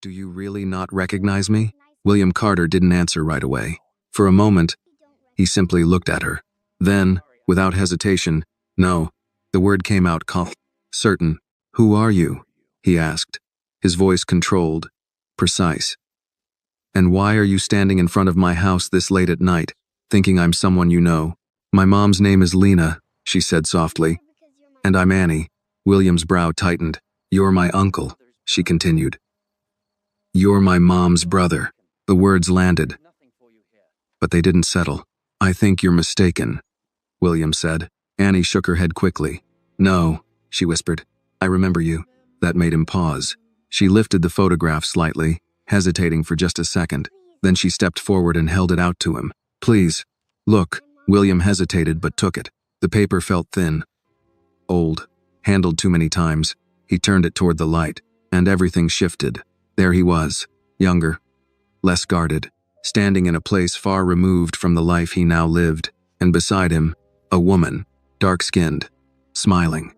Do you really not recognize me? William Carter didn't answer right away. For a moment, he simply looked at her. Then, without hesitation, no, the word came out calm. Certain. Who are you? He asked, his voice controlled, precise. And why are you standing in front of my house this late at night, thinking I'm someone you know? My mom's name is Lena, she said softly. And I'm Annie. William's brow tightened. You're my uncle, she continued. You're my mom's brother. The words landed, but they didn't settle. I think you're mistaken, William said. Annie shook her head quickly. No, she whispered. I remember you. That made him pause. She lifted the photograph slightly, hesitating for just a second. Then she stepped forward and held it out to him. Please, look. William hesitated but took it. The paper felt thin, old, handled too many times. He turned it toward the light, and everything shifted. There he was, younger, less guarded, standing in a place far removed from the life he now lived, and beside him, a woman, dark-skinned, smiling,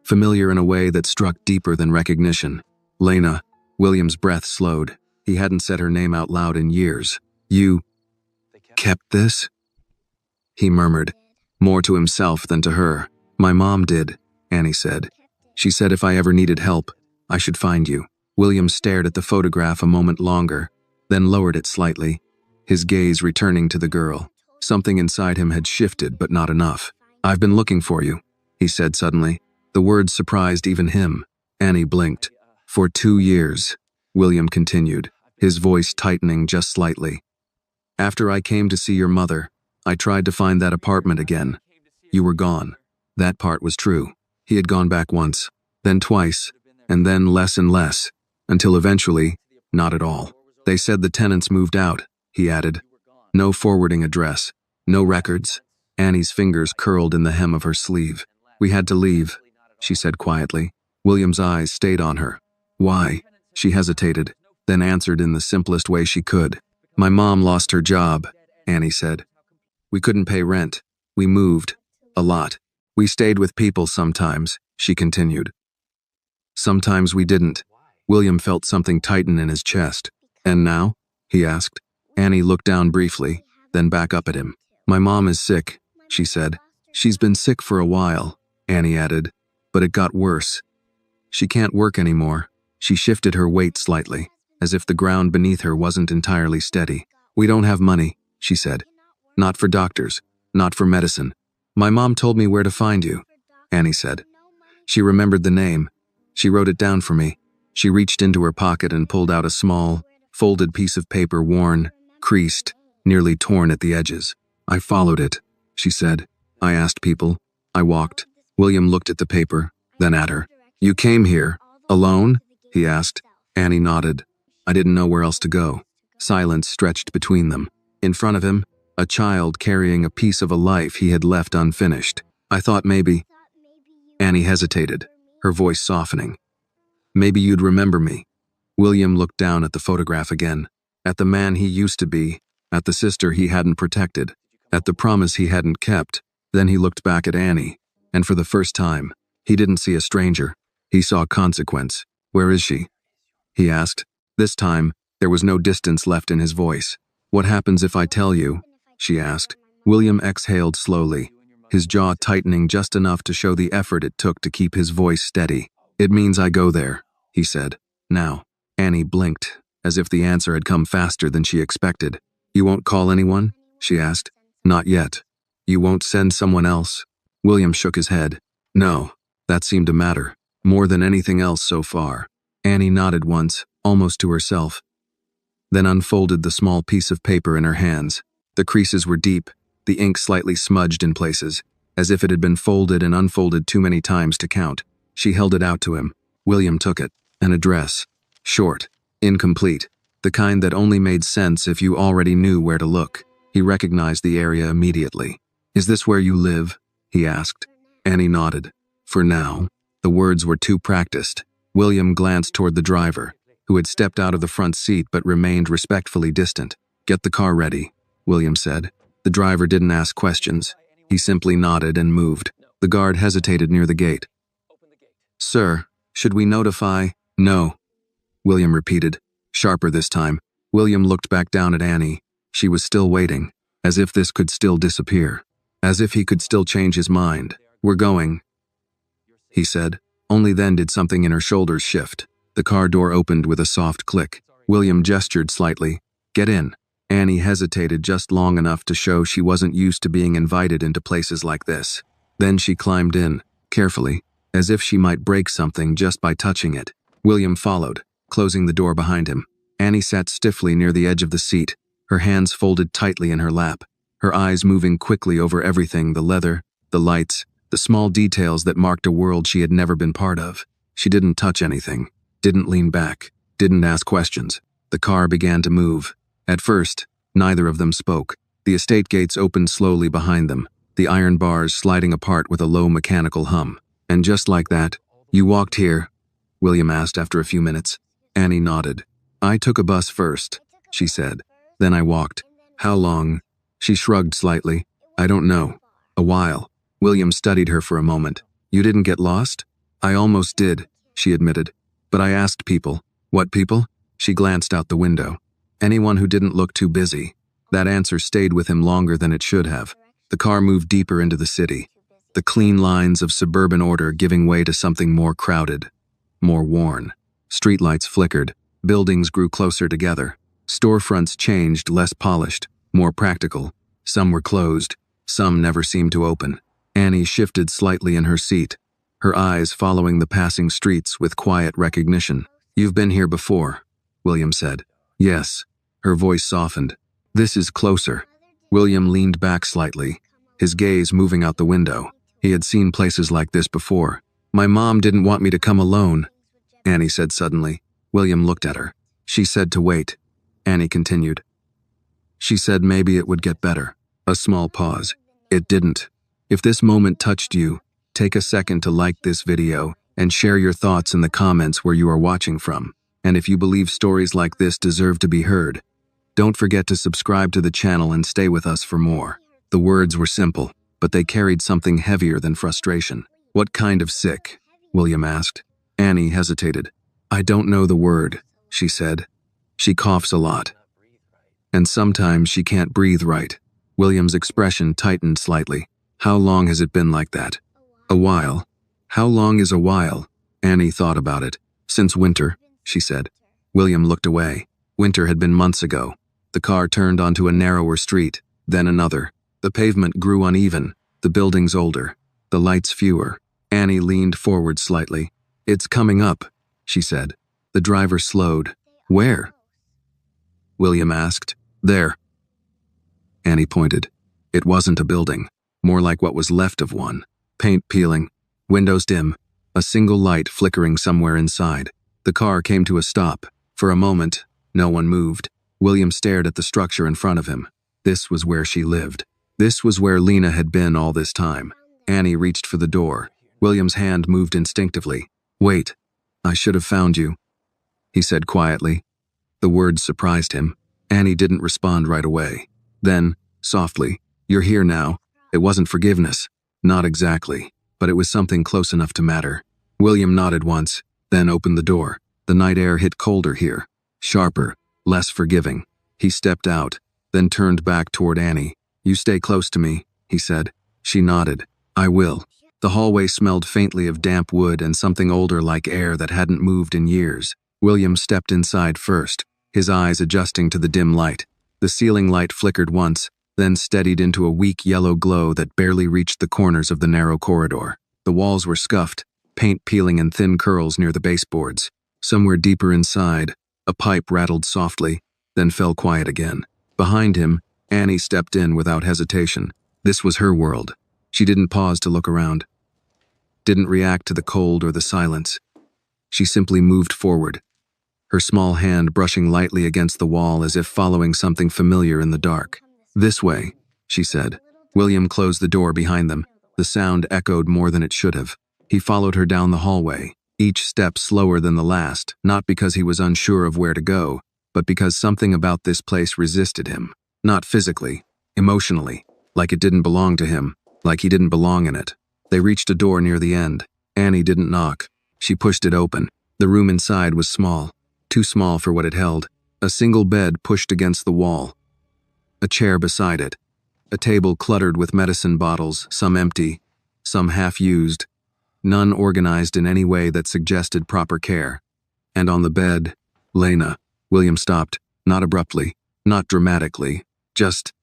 familiar in a way that struck deeper than recognition. Lena. William's breath slowed. He hadn't said her name out loud in years. You kept this? He murmured, more to himself than to her. My mom did, Annie said. She said if I ever needed help, I should find you. William stared at the photograph a moment longer, then lowered it slightly, his gaze returning to the girl. Something inside him had shifted, but not enough. I've been looking for you, he said suddenly. The words surprised even him. Annie blinked. For 2 years, William continued, his voice tightening just slightly. After I came to see your mother, I tried to find that apartment again. You were gone. That part was true. He had gone back once, then twice, and then less and less, until eventually, not at all. They said the tenants moved out, he added. No forwarding address, no records. Annie's fingers curled in the hem of her sleeve. We had to leave, she said quietly. William's eyes stayed on her. Why? She hesitated, then answered in the simplest way she could. My mom lost her job, Annie said. We couldn't pay rent. We moved. A lot. We stayed with people sometimes, she continued. Sometimes we didn't. William felt something tighten in his chest. And now? He asked. Annie looked down briefly, then back up at him. My mom is sick, she said. She's been sick for a while, Annie added, but it got worse. She can't work anymore. She shifted her weight slightly, as if the ground beneath her wasn't entirely steady. We don't have money, she said. Not for doctors, not for medicine. My mom told me where to find you, Annie said. She remembered the name. She wrote it down for me. She reached into her pocket and pulled out a small, folded piece of paper, worn, creased, nearly torn at the edges. I followed it, she said. I asked people. I walked. William looked at the paper, then at her. You came here, alone? He asked. Annie nodded. I didn't know where else to go. Silence stretched between them. In front of him, a child carrying a piece of a life he had left unfinished. I thought maybe... Annie hesitated, her voice softening. Maybe you'd remember me. William looked down at the photograph again, at the man he used to be, at the sister he hadn't protected, at the promise he hadn't kept. Then he looked back at Annie, and for the first time, he didn't see a stranger. He saw consequence. Where is she? He asked. This time, there was no distance left in his voice. What happens if I tell you? She asked. William exhaled slowly, his jaw tightening just enough to show the effort it took to keep his voice steady. It means I go there, he said. Now. Annie blinked, as if the answer had come faster than she expected. You won't call anyone? She asked. Not yet. You won't send someone else? William shook his head. No, that seemed to matter, more than anything else so far. Annie nodded once, almost to herself, then unfolded the small piece of paper in her hands. The creases were deep, the ink slightly smudged in places, as if it had been folded and unfolded too many times to count. She held it out to him. William took it. An address. Short. Incomplete. The kind that only made sense if you already knew where to look. He recognized the area immediately. Is this where you live? He asked. Annie nodded. For now. The words were too practiced. William glanced toward the driver, who had stepped out of the front seat but remained respectfully distant. Get the car ready, William said. The driver didn't ask questions. He simply nodded and moved. The guard hesitated near the gate. Sir, should we notify? No, William repeated. Sharper this time, William looked back down at Annie. She was still waiting, as if this could still disappear. As if he could still change his mind. "We're going," he said. Only then did something in her shoulders shift. The car door opened with a soft click. William gestured slightly. "Get in." Annie hesitated just long enough to show she wasn't used to being invited into places like this. Then she climbed in, carefully, as if she might break something just by touching it. William followed, closing the door behind him. Annie sat stiffly near the edge of the seat, her hands folded tightly in her lap, her eyes moving quickly over everything, the leather, the lights, the small details that marked a world she had never been part of. She didn't touch anything, didn't lean back, didn't ask questions. The car began to move. At first, neither of them spoke. The estate gates opened slowly behind them, the iron bars sliding apart with a low mechanical hum. And just like that, "You walked here?" William asked after a few minutes. Annie nodded. "I took a bus first," she said. "Then I walked." "How long?" She shrugged slightly. "I don't know." "A while." William studied her for a moment. "You didn't get lost?" "I almost did," she admitted. "But I asked people." "What people?" She glanced out the window. "Anyone who didn't look too busy." That answer stayed with him longer than it should have. The car moved deeper into the city, the clean lines of suburban order giving way to something more crowded, more worn. Streetlights flickered, buildings grew closer together. Storefronts changed, less polished, more practical. Some were closed, some never seemed to open. Annie shifted slightly in her seat, her eyes following the passing streets with quiet recognition. "You've been here before," William said. "Yes." Her voice softened. "This is closer." William leaned back slightly, his gaze moving out the window. He had seen places like this before. "My mom didn't want me to come alone," Annie said suddenly. William looked at her. "She said to wait." Annie continued. "She said maybe it would get better." A small pause. "It didn't. If this moment touched you, take a second to like this video and share your thoughts in the comments where you are watching from. And if you believe stories like this deserve to be heard, don't forget to subscribe to the channel and stay with us for more." The words were simple, but they carried something heavier than frustration. "What kind of sick?" William asked. Annie hesitated. "I don't know the word," she said. "She coughs a lot. And sometimes she can't breathe right." William's expression tightened slightly. "How long has it been like that?" "A while." "How long is a while?" Annie thought about it. "Since winter," she said. William looked away. Winter had been months ago. The car turned onto a narrower street, then another. The pavement grew uneven, the buildings older, the lights fewer. Annie leaned forward slightly. "It's coming up," she said. The driver slowed. "Where?" William asked. "There." Annie pointed. It wasn't a building, more like what was left of one. Paint peeling, windows dim, a single light flickering somewhere inside. The car came to a stop. For a moment, no one moved. William stared at the structure in front of him. This was where she lived. This was where Lena had been all this time. Annie reached for the door. William's hand moved instinctively. "Wait, I should have found you," he said quietly. The words surprised him. Annie didn't respond right away. Then, softly, "You're here now." It wasn't forgiveness. Not exactly, but it was something close enough to matter. William nodded once, then opened the door. The night air hit colder here, sharper, less forgiving. He stepped out, then turned back toward Annie. "You stay close to me," he said. She nodded. "I will." The hallway smelled faintly of damp wood and something older like air that hadn't moved in years. William stepped inside first, his eyes adjusting to the dim light. The ceiling light flickered once, then steadied into a weak yellow glow that barely reached the corners of the narrow corridor. The walls were scuffed, paint peeling in thin curls near the baseboards. Somewhere deeper inside, a pipe rattled softly, then fell quiet again. Behind him, Annie stepped in without hesitation. This was her world. She didn't pause to look around, didn't react to the cold or the silence. She simply moved forward, her small hand brushing lightly against the wall as if following something familiar in the dark. "This way," she said. William closed the door behind them. The sound echoed more than it should have. He followed her down the hallway, each step slower than the last, not because he was unsure of where to go, but because something about this place resisted him. Not physically, emotionally, like it didn't belong to him, like he didn't belong in it. They reached a door near the end. Annie didn't knock. She pushed it open. The room inside was small, too small for what it held. A single bed pushed against the wall. A chair beside it. A table cluttered with medicine bottles, some empty, some half-used, none organized in any way that suggested proper care. And on the bed, Lena. William stopped, not abruptly, not dramatically, just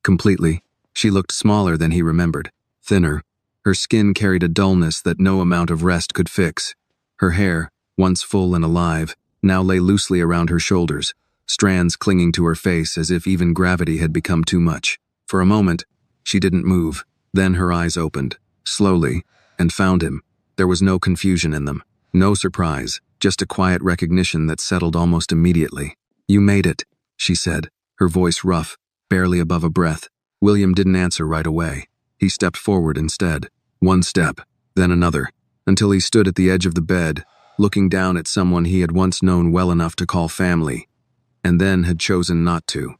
completely. She looked smaller than he remembered, thinner. Her skin carried a dullness that no amount of rest could fix. Her hair, once full and alive, now lay loosely around her shoulders, strands clinging to her face as if even gravity had become too much. For a moment, she didn't move. Then her eyes opened, slowly, and found him. There was no confusion in them, no surprise, just a quiet recognition that settled almost immediately. "You made it," she said, her voice rough, barely above a breath. William didn't answer right away. He stepped forward instead. One step, then another, until he stood at the edge of the bed, looking down at someone he had once known well enough to call family, and then had chosen not to.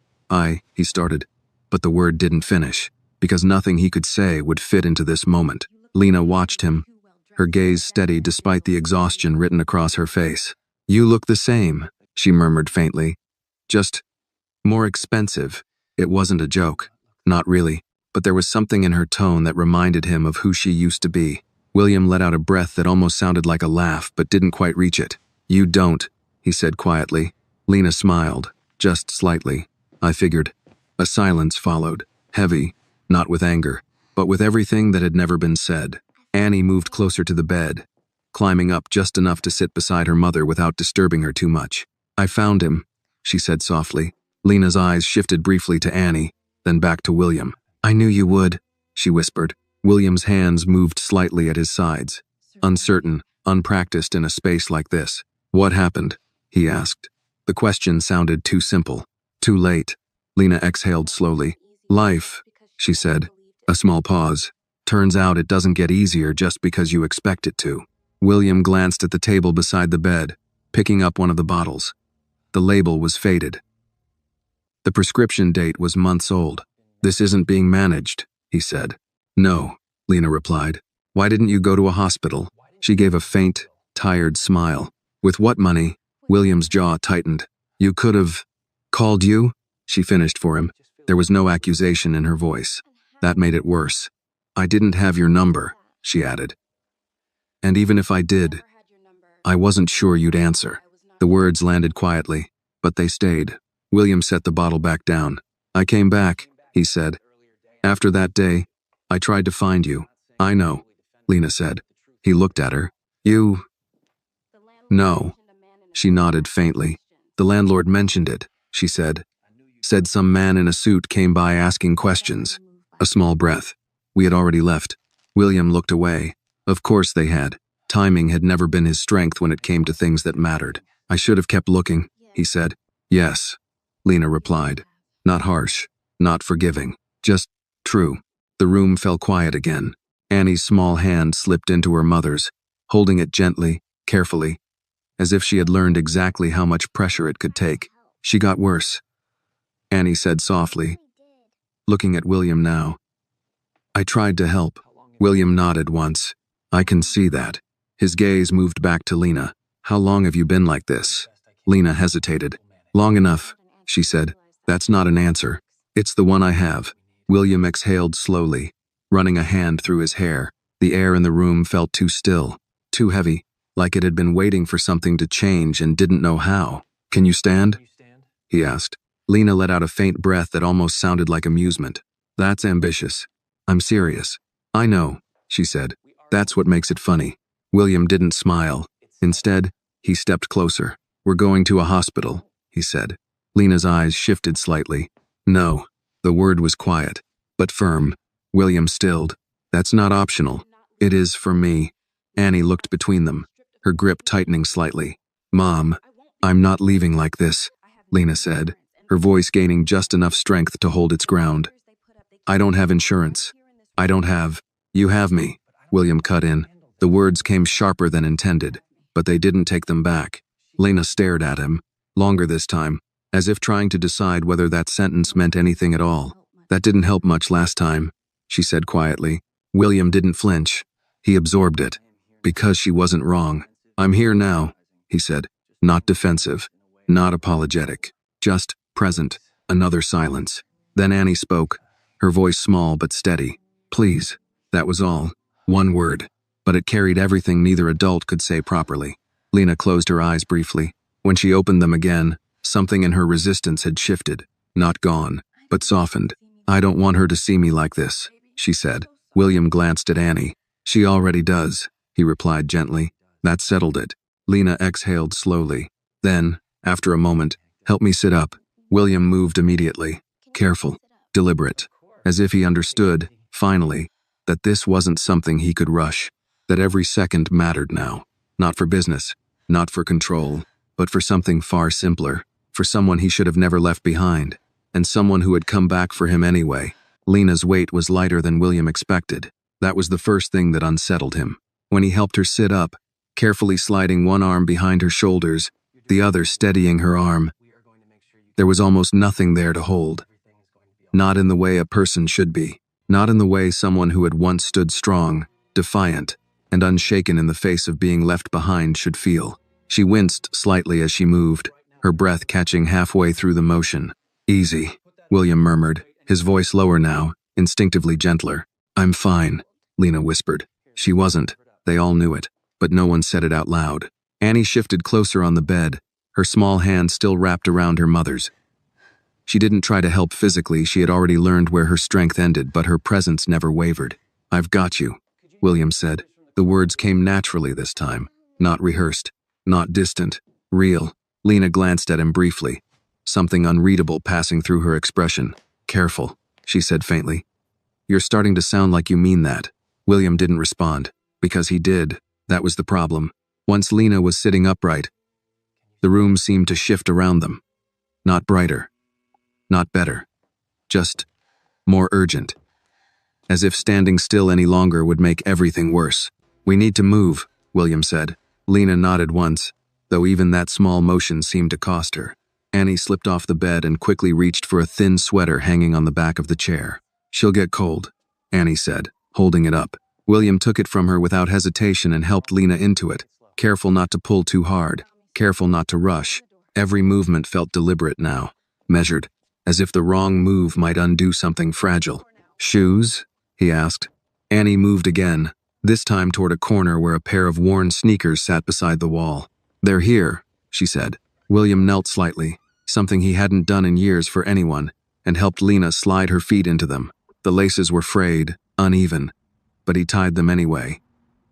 He started, but the word didn't finish, because nothing he could say would fit into this moment. Lena watched him, her gaze steady despite the exhaustion written across her face. "You look the same," she murmured faintly. "Just more expensive." It wasn't a joke. Not really, but there was something in her tone that reminded him of who she used to be. William let out a breath that almost sounded like a laugh, but didn't quite reach it. "You don't," he said quietly. Lena smiled, just slightly. "I figured." A silence followed, heavy, not with anger, but with everything that had never been said. Annie moved closer to the bed, climbing up just enough to sit beside her mother without disturbing her too much. "I found him," she said softly. Lena's eyes shifted briefly to Annie, then back to William. "I knew you would," she whispered. William's hands moved slightly at his sides, uncertain, unpracticed in a space like this. "What happened?" he asked. The question sounded too simple. "Too late." Lena exhaled slowly. "Life," she said. A small pause. "Turns out it doesn't get easier just because you expect it to." William glanced at the table beside the bed, picking up one of the bottles. The label was faded. The prescription date was months old. "This isn't being managed," he said. "No," Lena replied. "Why didn't you go to a hospital?" She gave a faint, tired smile. "With what money?" William's jaw tightened. "You could have called you?" She finished for him. There was no accusation in her voice. That made it worse. "I didn't have your number," she added. "And even if I did, I wasn't sure you'd answer." The words landed quietly, but they stayed. William set the bottle back down. "I came back," he said. "After that day, I tried to find you." "I know," Lena said. He looked at her. "You..." "No." She nodded faintly. "The landlord mentioned it," she said. "Said some man in a suit came by asking questions." A small breath. We had already left. William looked away. Of course they had. Timing had never been his strength when it came to things that mattered. "I should have kept looking," he said. "Yes," Lena replied. Not harsh, not forgiving, just true. The room fell quiet again. Annie's small hand slipped into her mother's, holding it gently, carefully, as if she had learned exactly how much pressure it could take. "She got worse," Annie said softly, looking at William now. "I tried to help." William nodded once. "I can see that." His gaze moved back to Lena. "How long have you been like this?" Lena hesitated. "Long enough," she said. "That's not an answer. It's the one I have." William exhaled slowly, running a hand through his hair. The air in the room felt too still, too heavy, like it had been waiting for something to change and didn't know how. "Can you stand?" he asked. Lena let out a faint breath that almost sounded like amusement. "That's ambitious." "I'm serious." "I know," she said. "That's what makes it funny." William didn't smile. Instead, he stepped closer. "We're going to a hospital," he said. Lena's eyes shifted slightly. "No." The word was quiet, but firm. William stilled. "That's not optional." "It is for me." Annie looked between them, her grip tightening slightly. "Mom, I'm not leaving like this," Lena said, her voice gaining just enough strength to hold its ground. "I don't have insurance. I don't have..." "You have me," William cut in. The words came sharper than intended, but they didn't take them back. Lena stared at him, longer this time, as if trying to decide whether that sentence meant anything at all. "That didn't help much last time," she said quietly. William didn't flinch. He absorbed it, because she wasn't wrong. "I'm here now," he said. Not defensive, not apologetic, just present. Another silence. Then Annie spoke, her voice small but steady. Please. That was all. One word. But it carried everything neither adult could say properly. Lena closed her eyes briefly. When she opened them again, something in her resistance had shifted. Not gone, but softened. I don't want her to see me like this, she said. William glanced at Annie. She already does, he replied gently. That settled it. Lena exhaled slowly. Then, after a moment, help me sit up. William moved immediately. Careful, deliberate. As if he understood, finally, that this wasn't something he could rush. That every second mattered now. Not for business, not for control, but for something far simpler. For someone he should have never left behind. And someone who had come back for him anyway. Lena's weight was lighter than William expected. That was the first thing that unsettled him. When he helped her sit up, carefully sliding one arm behind her shoulders, the other steadying her arm, there was almost nothing there to hold. Not in the way a person should be. Not in the way someone who had once stood strong, defiant, and unshaken in the face of being left behind should feel. She winced slightly as she moved, her breath catching halfway through the motion. Easy, William murmured, his voice lower now, instinctively gentler. I'm fine, Lena whispered. She wasn't. They all knew it, but no one said it out loud. Annie shifted closer on the bed, her small hand still wrapped around her mother's. She didn't try to help physically, she had already learned where her strength ended, but her presence never wavered. I've got you, William said. The words came naturally this time, not rehearsed, not distant, real. Lena glanced at him briefly, something unreadable passing through her expression. Careful, she said faintly. You're starting to sound like you mean that. William didn't respond, because he did. That was the problem. Once Lena was sitting upright, the room seemed to shift around them. Not brighter, not better, just more urgent. As if standing still any longer would make everything worse. We need to move, William said. Lena nodded once, though even that small motion seemed to cost her. Annie slipped off the bed and quickly reached for a thin sweater hanging on the back of the chair. She'll get cold, Annie said, holding it up. William took it from her without hesitation and helped Lena into it, careful not to pull too hard, careful not to rush. Every movement felt deliberate now, measured, as if the wrong move might undo something fragile. Shoes? He asked. Annie moved again, this time toward a corner where a pair of worn sneakers sat beside the wall. They're here, she said. William knelt slightly, something he hadn't done in years for anyone, and helped Lena slide her feet into them. The laces were frayed, uneven, but he tied them anyway,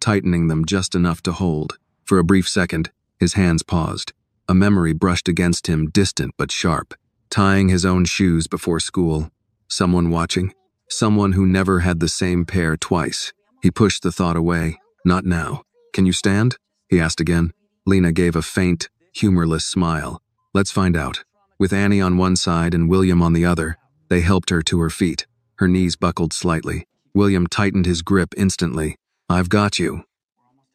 tightening them just enough to hold. For a brief second, his hands paused. A memory brushed against him, distant but sharp. Tying his own shoes before school. Someone watching. Someone who never had the same pair twice. He pushed the thought away. Not now. Can you stand? He asked again. Lena gave a faint, humorless smile. Let's find out. With Annie on one side and William on the other, they helped her to her feet. Her knees buckled slightly. William tightened his grip instantly. I've got you,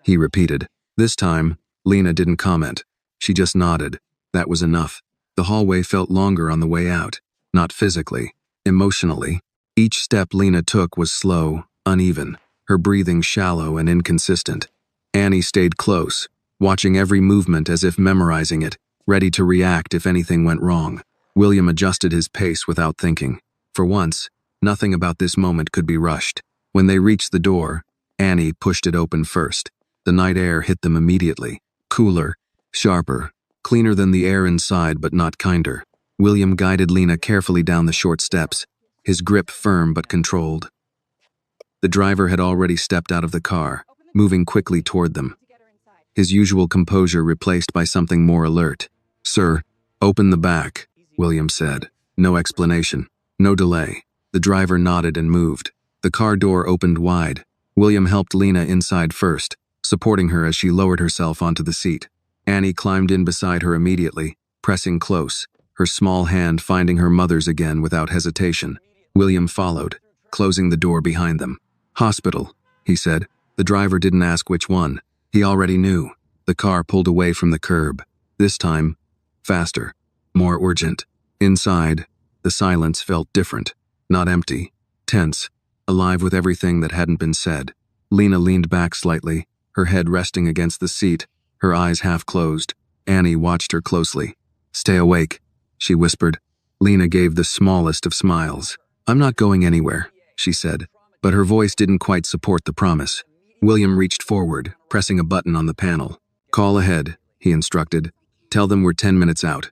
he repeated. This time, Lena didn't comment. She just nodded. That was enough. The hallway felt longer on the way out. Not physically, emotionally. Each step Lena took was slow, uneven, her breathing shallow and inconsistent. Annie stayed close, watching every movement as if memorizing it, ready to react if anything went wrong. William adjusted his pace without thinking. For once, nothing about this moment could be rushed. When they reached the door, Annie pushed it open first. The night air hit them immediately. Cooler, sharper, cleaner than the air inside but not kinder. William guided Lena carefully down the short steps, his grip firm but controlled. The driver had already stepped out of the car, moving quickly toward them. His usual composure replaced by something more alert. Sir, open the back, William said. No explanation, no delay. The driver nodded and moved. The car door opened wide. William helped Lena inside first, supporting her as she lowered herself onto the seat. Annie climbed in beside her immediately, pressing close, her small hand finding her mother's again without hesitation. William followed, closing the door behind them. Hospital, he said. The driver didn't ask which one. He already knew. The car pulled away from the curb. This time, faster, more urgent. Inside, the silence felt different. Not empty, tense, alive with everything that hadn't been said. Lena leaned back slightly, her head resting against the seat, her eyes half closed. Annie watched her closely. "Stay awake," she whispered. Lena gave the smallest of smiles. "I'm not going anywhere," she said, but her voice didn't quite support the promise. William reached forward, pressing a button on the panel. "Call ahead," he instructed. "Tell them we're 10 minutes out.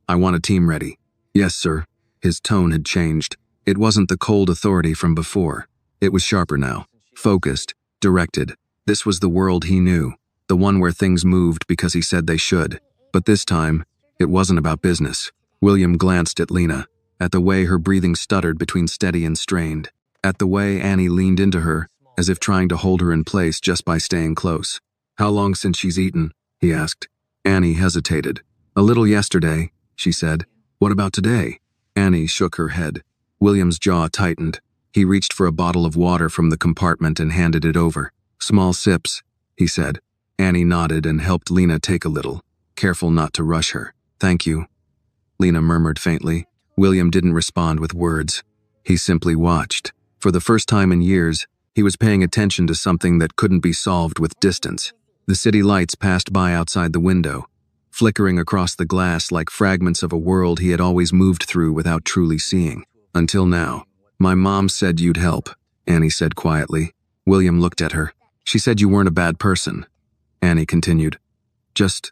I want a team ready." "Yes, sir." His tone had changed. It wasn't the cold authority from before. It was sharper now. Focused, directed. This was the world he knew, the one where things moved because he said they should. But this time, it wasn't about business. William glanced at Lena, at the way her breathing stuttered between steady and strained, at the way Annie leaned into her, as if trying to hold her in place just by staying close. "How long since she's eaten?" he asked. Annie hesitated. "A little yesterday," she said. "What about today?" Annie shook her head. William's jaw tightened. He reached for a bottle of water from the compartment and handed it over. "Small sips," he said. Annie nodded and helped Lena take a little, careful not to rush her. "Thank you," Lena murmured faintly. William didn't respond with words. He simply watched. For the first time in years, he was paying attention to something that couldn't be solved with distance. The city lights passed by outside the window, flickering across the glass like fragments of a world he had always moved through without truly seeing. Until now. "My mom said you'd help," Annie said quietly. William looked at her. "She said you weren't a bad person," Annie continued. "Just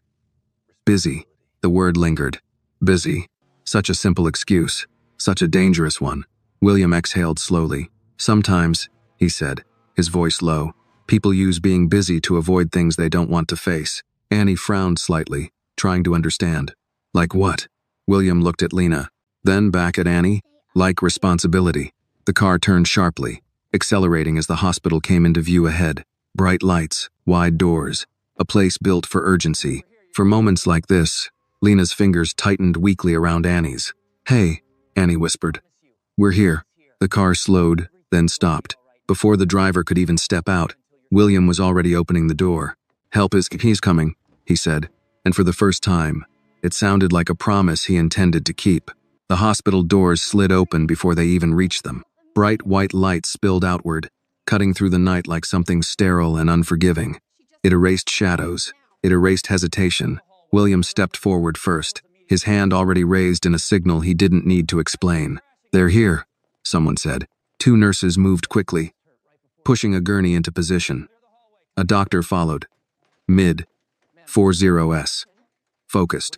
busy." The word lingered. Busy. Such a simple excuse. Such a dangerous one. William exhaled slowly. "Sometimes," he said, his voice low, "people use being busy to avoid things they don't want to face." Annie frowned slightly, trying to understand. "Like what?" William looked at Lena, then back at Annie. "Like responsibility." The car turned sharply, accelerating as the hospital came into view ahead. Bright lights, wide doors, a place built for urgency. For moments like this, Lena's fingers tightened weakly around Annie's. "Hey," Annie whispered. "We're here." The car slowed, then stopped. Before the driver could even step out, William was already opening the door. He's coming," he said, and for the first time, it sounded like a promise he intended to keep. The hospital doors slid open before they even reached them. Bright white light spilled outward, cutting through the night like something sterile and unforgiving. It erased shadows. It erased hesitation. William stepped forward first, his hand already raised in a signal he didn't need to explain. "They're here," someone said. 2 nurses moved quickly, pushing a gurney into position. A doctor followed. Mid. 40S. Focused.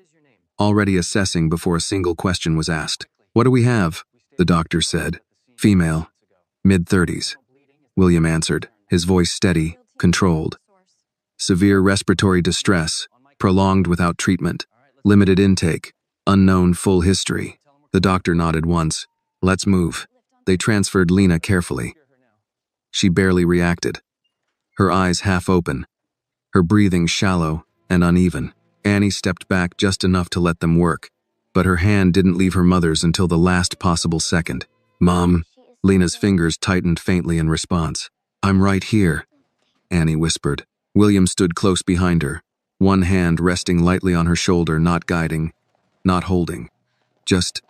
Already assessing before a single question was asked. "What do we have?" the doctor said. "Female. Mid-30s. William answered, his voice steady, controlled. "Severe respiratory distress, prolonged without treatment, limited intake, unknown full history." The doctor nodded once. "Let's move." They transferred Lena carefully. She barely reacted. Her eyes half open, her breathing shallow and uneven. Annie stepped back just enough to let them work, but her hand didn't leave her mother's until the last possible second. "Mom," Lena's fingers tightened faintly in response. "I'm right here," Annie whispered. William stood close behind her, one hand resting lightly on her shoulder, not guiding, not holding. Just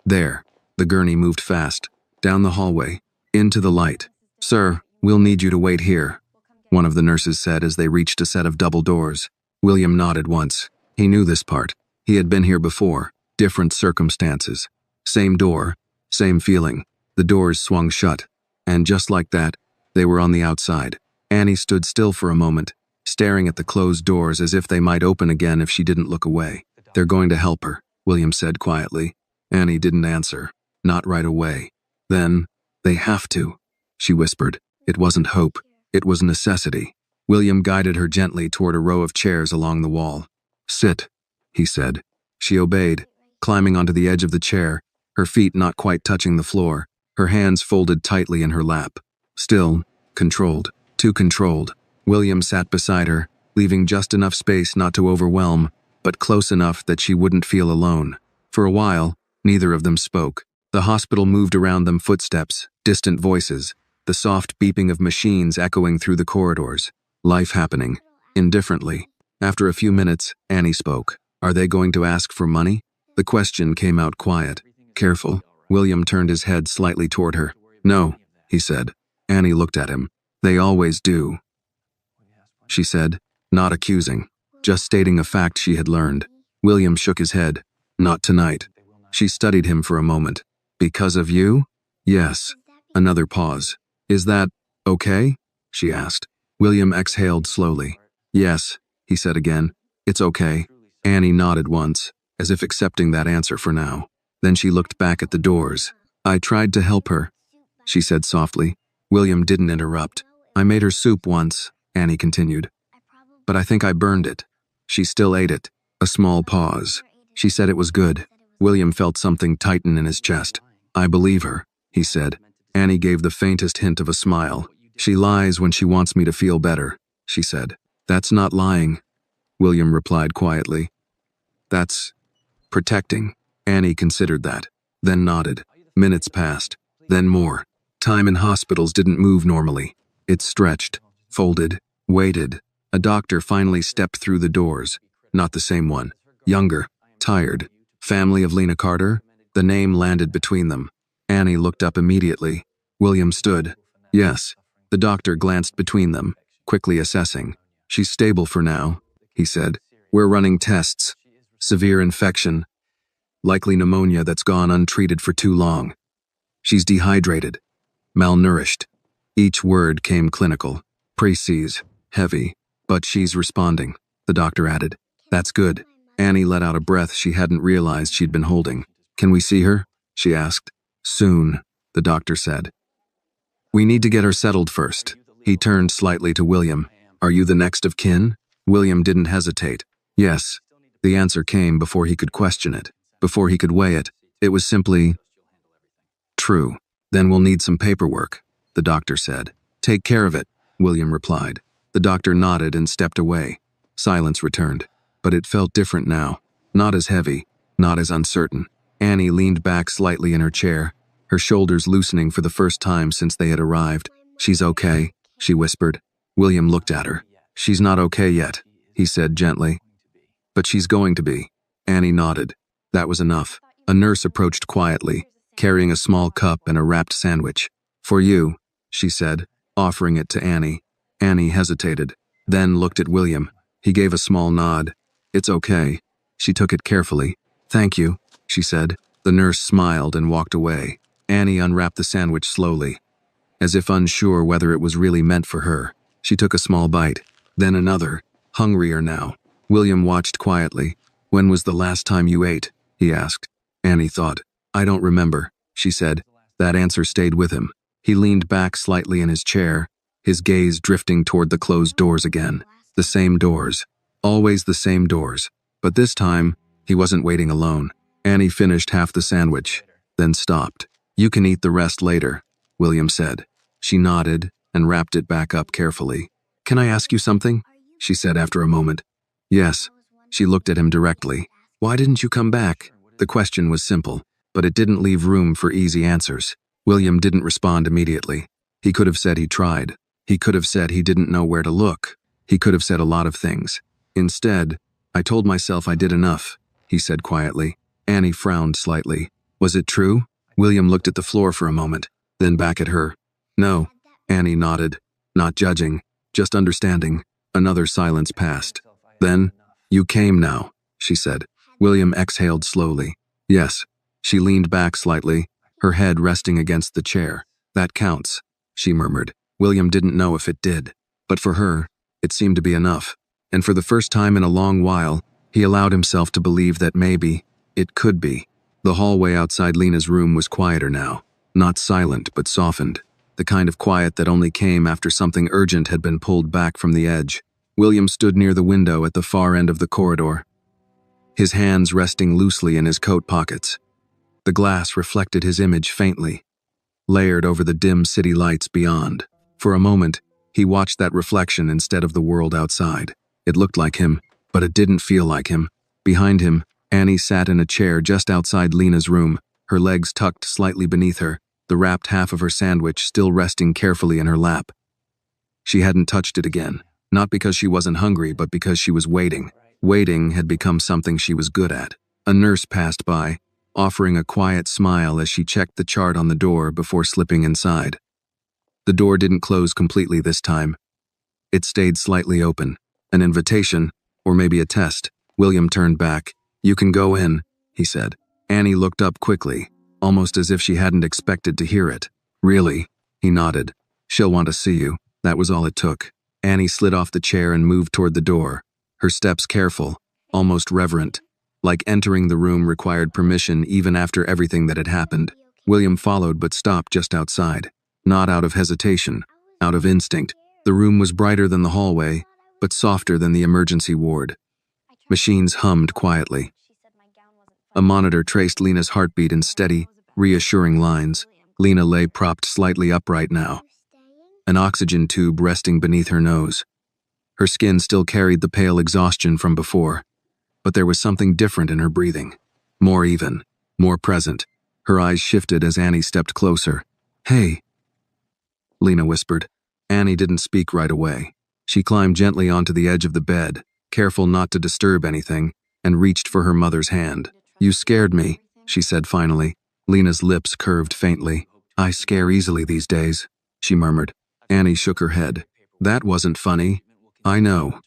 there. The gurney moved fast, down the hallway, into the light. "Sir, we'll need you to wait here," one of the nurses said as they reached a set of double doors. William nodded once. He knew this part. He had been here before. Different circumstances. Same door, same feeling. The doors swung shut, and just like that, they were on the outside. Annie stood still for a moment, staring at the closed doors as if they might open again if she didn't look away. "They're going to help her," William said quietly. Annie didn't answer. Not right away. Then, "They have to," she whispered. It wasn't hope. It was necessity. William guided her gently toward a row of chairs along the wall. "Sit," he said. She obeyed, climbing onto the edge of the chair, her feet not quite touching the floor, her hands folded tightly in her lap. Still, controlled. Too controlled. William sat beside her, leaving just enough space not to overwhelm, but close enough that she wouldn't feel alone. For a while, neither of them spoke. The hospital moved around them, footsteps, distant voices, the soft beeping of machines echoing through the corridors. Life happening, indifferently. After a few minutes, Annie spoke. "Are they going to ask for money?" The question came out quiet. Careful. William turned his head slightly toward her. "No," he said. Annie looked at him. "They always do," she said, not accusing, just stating a fact she had learned. William shook his head. Not tonight. She studied him for a moment. Because of you? Yes. Another pause. Is that okay? She asked. William exhaled slowly. Yes, he said again. It's okay. Annie nodded once, as if accepting that answer for now. Then she looked back at the doors. I tried to help her, she said softly. William didn't interrupt. I made her soup once, Annie continued. But I think I burned it. She still ate it. A small pause. She said it was good. William felt something tighten in his chest. I believe her, he said. Annie gave the faintest hint of a smile. She lies when she wants me to feel better, she said. That's not lying, William replied quietly. That's protecting. Annie considered that, then nodded. Minutes passed, then more. Time in hospitals didn't move normally. It stretched, folded, waited. A doctor finally stepped through the doors. Not the same one. Younger, tired. Family of Lena Carter? The name landed between them. Annie looked up immediately. William stood. Yes. The doctor glanced between them, quickly assessing. She's stable for now, he said. We're running tests. Severe infection. Likely pneumonia that's gone untreated for too long. She's dehydrated. Malnourished. Each word came clinical. Precise. Heavy. But she's responding, the doctor added. That's good. Annie let out a breath she hadn't realized she'd been holding. Can we see her? She asked. Soon, the doctor said. We need to get her settled first. He turned slightly to William. Are you the next of kin? William didn't hesitate. Yes. The answer came before he could question it, before he could weigh it. It was simply true. Then we'll need some paperwork, the doctor said. Take care of it, William replied. The doctor nodded and stepped away. Silence returned, but it felt different now. Not as heavy, not as uncertain. Annie leaned back slightly in her chair, her shoulders loosening for the first time since they had arrived. She's okay, she whispered. William looked at her. She's not okay yet, he said gently. But she's going to be. Annie nodded. That was enough. A nurse approached quietly, carrying a small cup and a wrapped sandwich. For you, she said, offering it to Annie. Annie hesitated, then looked at William. He gave a small nod. It's okay. She took it carefully. Thank you, she said. The nurse smiled and walked away. Annie unwrapped the sandwich slowly, as if unsure whether it was really meant for her. She took a small bite, then another, hungrier now. William watched quietly. When was the last time you ate? He asked. Annie thought. I don't remember, she said. That answer stayed with him. He leaned back slightly in his chair, his gaze drifting toward the closed doors again. The same doors. Always the same doors. But this time, he wasn't waiting alone. Annie finished half the sandwich, then stopped. You can eat the rest later, William said. She nodded and wrapped it back up carefully. Can I ask you something? She said after a moment. Yes. She looked at him directly. Why didn't you come back? The question was simple, but it didn't leave room for easy answers. William didn't respond immediately. He could have said he tried. He could have said he didn't know where to look. He could have said a lot of things. Instead, I told myself I did enough, he said quietly. Annie frowned slightly. Was it true? William looked at the floor for a moment, then back at her. No, Annie nodded, not judging, just understanding. Another silence passed. Then, you came now, she said. William exhaled slowly. Yes. She leaned back slightly, her head resting against the chair. That counts, she murmured. William didn't know if it did, but for her, it seemed to be enough. And for the first time in a long while, he allowed himself to believe that maybe, it could be. The hallway outside Lena's room was quieter now. Not silent, but softened. The kind of quiet that only came after something urgent had been pulled back from the edge. William stood near the window at the far end of the corridor, his hands resting loosely in his coat pockets. The glass reflected his image faintly, layered over the dim city lights beyond. For a moment, he watched that reflection instead of the world outside. It looked like him, but it didn't feel like him. Behind him, Annie sat in a chair just outside Lena's room, her legs tucked slightly beneath her, the wrapped half of her sandwich still resting carefully in her lap. She hadn't touched it again, not because she wasn't hungry, but because she was waiting. Waiting had become something she was good at. A nurse passed by, offering a quiet smile as she checked the chart on the door before slipping inside. The door didn't close completely this time. It stayed slightly open, an invitation, Or maybe a test. William turned back. You can go in, he said. Annie looked up quickly, almost as if she hadn't expected to hear it. Really? He nodded. She'll want to see you. That was all it took. Annie slid off the chair and moved toward the door, her steps careful, almost reverent, like entering the room required permission even after everything that had happened. William followed but stopped just outside. Not out of hesitation, out of instinct. The room was brighter than the hallway, but softer than the emergency ward. Machines hummed quietly. A monitor traced Lena's heartbeat in steady, reassuring lines. Lena lay propped slightly upright now, an oxygen tube resting beneath her nose. Her skin still carried the pale exhaustion from before, but there was something different in her breathing. More even, more present. Her eyes shifted as Annie stepped closer. Hey, Lena whispered. Annie didn't speak right away. She climbed gently onto the edge of the bed, careful not to disturb anything, and reached for her mother's hand. You scared me, she said finally. Lena's lips curved faintly. I scare easily these days, she murmured. Annie shook her head. That wasn't funny. I know.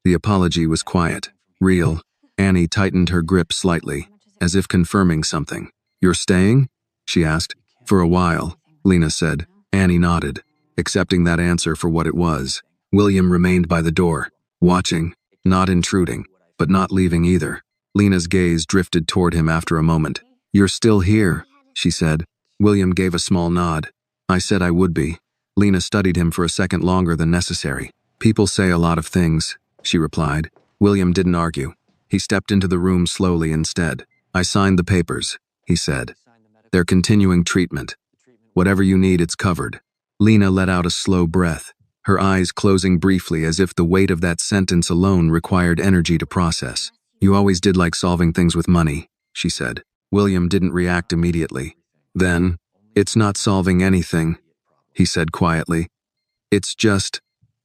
The apology was quiet, real. Annie tightened her grip slightly, as if confirming something. You're staying? She asked. For a while, Lena said. Annie nodded, accepting that answer for what it was. William remained by the door, watching, not intruding, but not leaving either. Lena's gaze drifted toward him after a moment. You're still here, she said. William gave a small nod. I said I would be. Lena studied him for a second longer than necessary. People say a lot of things, she replied. William didn't argue. He stepped into the room slowly instead. I signed the papers, he said. They're continuing treatment. Whatever you need, it's covered. Lena let out a slow breath, her eyes closing briefly as if the weight of that sentence alone required energy to process. You always did like solving things with money, she said. William didn't react immediately. Then, it's not solving anything, he said quietly. It's just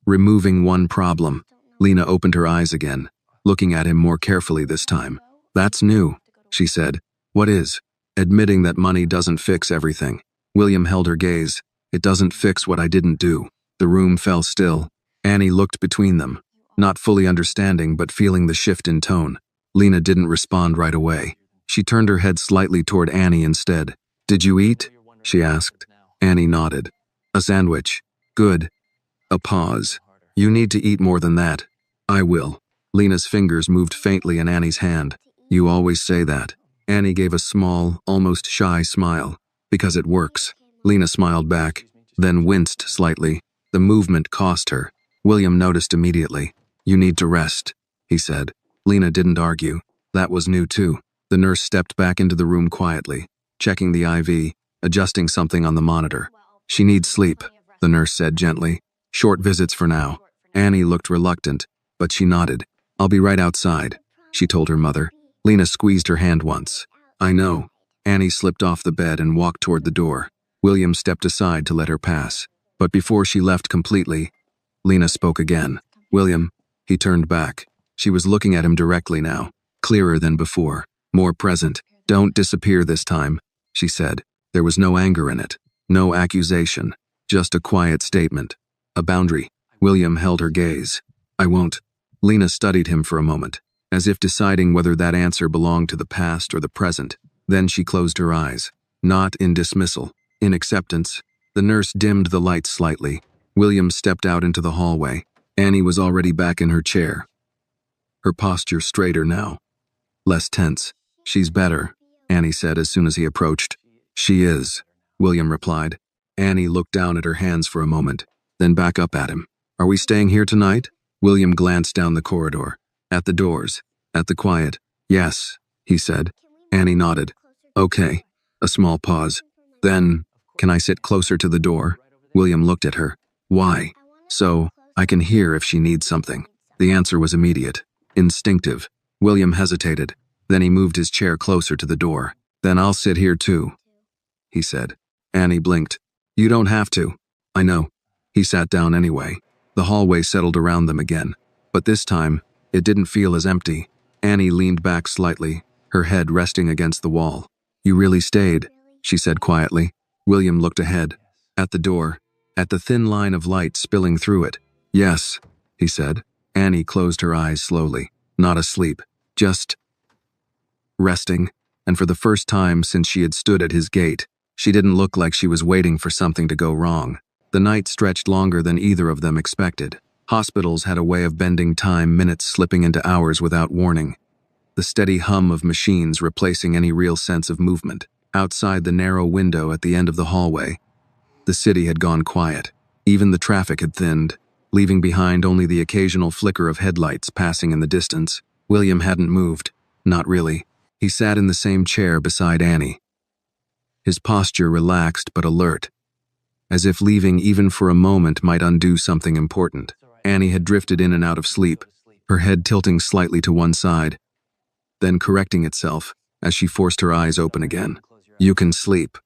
removing one problem. Lena opened her eyes again, looking at him more carefully this time. That's new, she said. What is? Admitting that money doesn't fix everything. William held her gaze. It doesn't fix what I didn't do. The room fell still. Annie looked between them, not fully understanding but feeling the shift in tone. Lena didn't respond right away. She turned her head slightly toward Annie instead. Did you eat? She asked. Annie nodded. A sandwich. Good. A pause. You need to eat more than that. I will. Lena's fingers moved faintly in Annie's hand. You always say that. Annie gave a small, almost shy smile. Because it works. Lena smiled back, then winced slightly. The movement cost her. William noticed immediately. You need to rest, he said. Lena didn't argue. That was new too. The nurse stepped back into the room quietly, checking the IV, adjusting something on the monitor. She needs sleep, the nurse said gently. Short visits for now. Annie looked reluctant, but she nodded. I'll be right outside, she told her mother. Lena squeezed her hand once. I know. Annie slipped off the bed and walked toward the door. William stepped aside to let her pass. But before she left completely, Lena spoke again. William, he turned back. She was looking at him directly now, clearer than before, more present. Don't disappear this time, she said. There was no anger in it, no accusation, just a quiet statement. A boundary. William held her gaze. I won't. Lena studied him for a moment, as if deciding whether that answer belonged to the past or the present. Then she closed her eyes, not in dismissal, in acceptance. The nurse dimmed the lights slightly. William stepped out into the hallway. Annie was already back in her chair, her posture straighter now, less tense. She's better, Annie said as soon as he approached. She is, William replied. Annie looked down at her hands for a moment, then back up at him. Are we staying here tonight? William glanced down the corridor, at the doors, at the quiet. Yes, he said. Annie nodded. Okay. A small pause. Then, can I sit closer to the door? William looked at her. Why? So, I can hear if she needs something. The answer was immediate, instinctive. William hesitated. Then he moved his chair closer to the door. Then I'll sit here too, he said. Annie blinked. You don't have to. I know. He sat down anyway. The hallway settled around them again. But this time, it didn't feel as empty. Annie leaned back slightly, her head resting against the wall. You really stayed, she said quietly. William looked ahead, at the door, at the thin line of light spilling through it. Yes, he said. Annie closed her eyes slowly. not asleep, just resting, and for the first time since she had stood at his gate, she didn't look like she was waiting for something to go wrong. The night stretched longer than either of them expected. Hospitals had a way of bending time, minutes slipping into hours without warning. The steady hum of machines replacing any real sense of movement. Outside the narrow window at the end of the hallway, the city had gone quiet. Even the traffic had thinned, leaving behind only the occasional flicker of headlights passing in the distance. William hadn't moved. Not really. He sat in the same chair beside Annie, his posture relaxed but alert, as if leaving even for a moment might undo something important. Annie had drifted in and out of sleep, her head tilting slightly to one side, then correcting itself as she forced her eyes open again. "You can sleep,"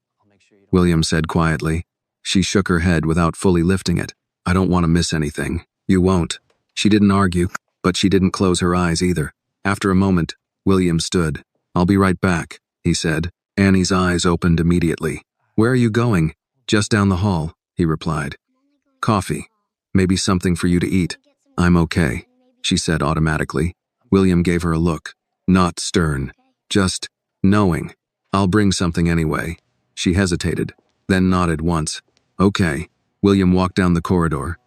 William said quietly. She shook her head without fully lifting it. "I don't want to miss anything." "You won't." She didn't argue, but she didn't close her eyes either. After a moment, William stood. "I'll be right back," he said. Annie's eyes opened immediately. "Where are you going?" "Just down the hall," he replied. "Coffee. Maybe something for you to eat." "I'm okay," she said automatically. William gave her a look, not stern, just knowing. "I'll bring something anyway." She hesitated, then nodded once. "Okay." William walked down the corridor,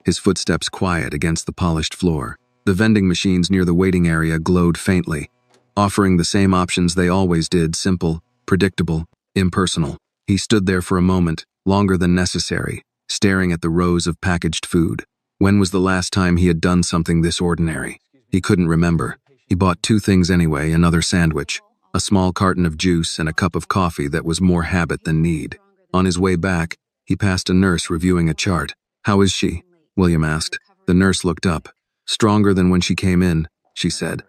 his footsteps quiet against the polished floor. The vending machines near the waiting area glowed faintly, offering the same options they always did: simple, predictable, impersonal. He stood there for a moment, longer than necessary, staring at the rows of packaged food. When was the last time he had done something this ordinary? He couldn't remember. He bought two things anyway: another sandwich, a small carton of juice, and a cup of coffee that was more habit than need. On his way back, he passed a nurse reviewing a chart. "How is she?" William asked. The nurse looked up. "Stronger than when she came in," she said.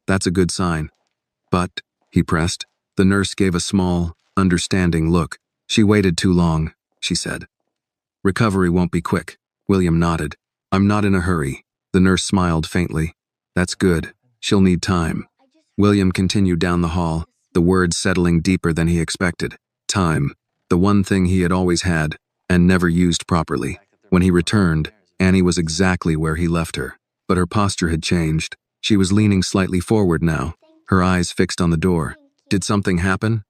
"That's a good sign." "But," he pressed. The nurse gave a small, understanding look. "She waited too long," she said. "Recovery won't be quick." William nodded. "I'm not in a hurry." The nurse smiled faintly. "That's good. She'll need time." William continued down the hall, the words settling deeper than he expected. Time. The one thing he had always had, and never used properly. When he returned, Annie was exactly where he left her. But her posture had changed. She was leaning slightly forward now, her eyes fixed on the door. "Did something happen?"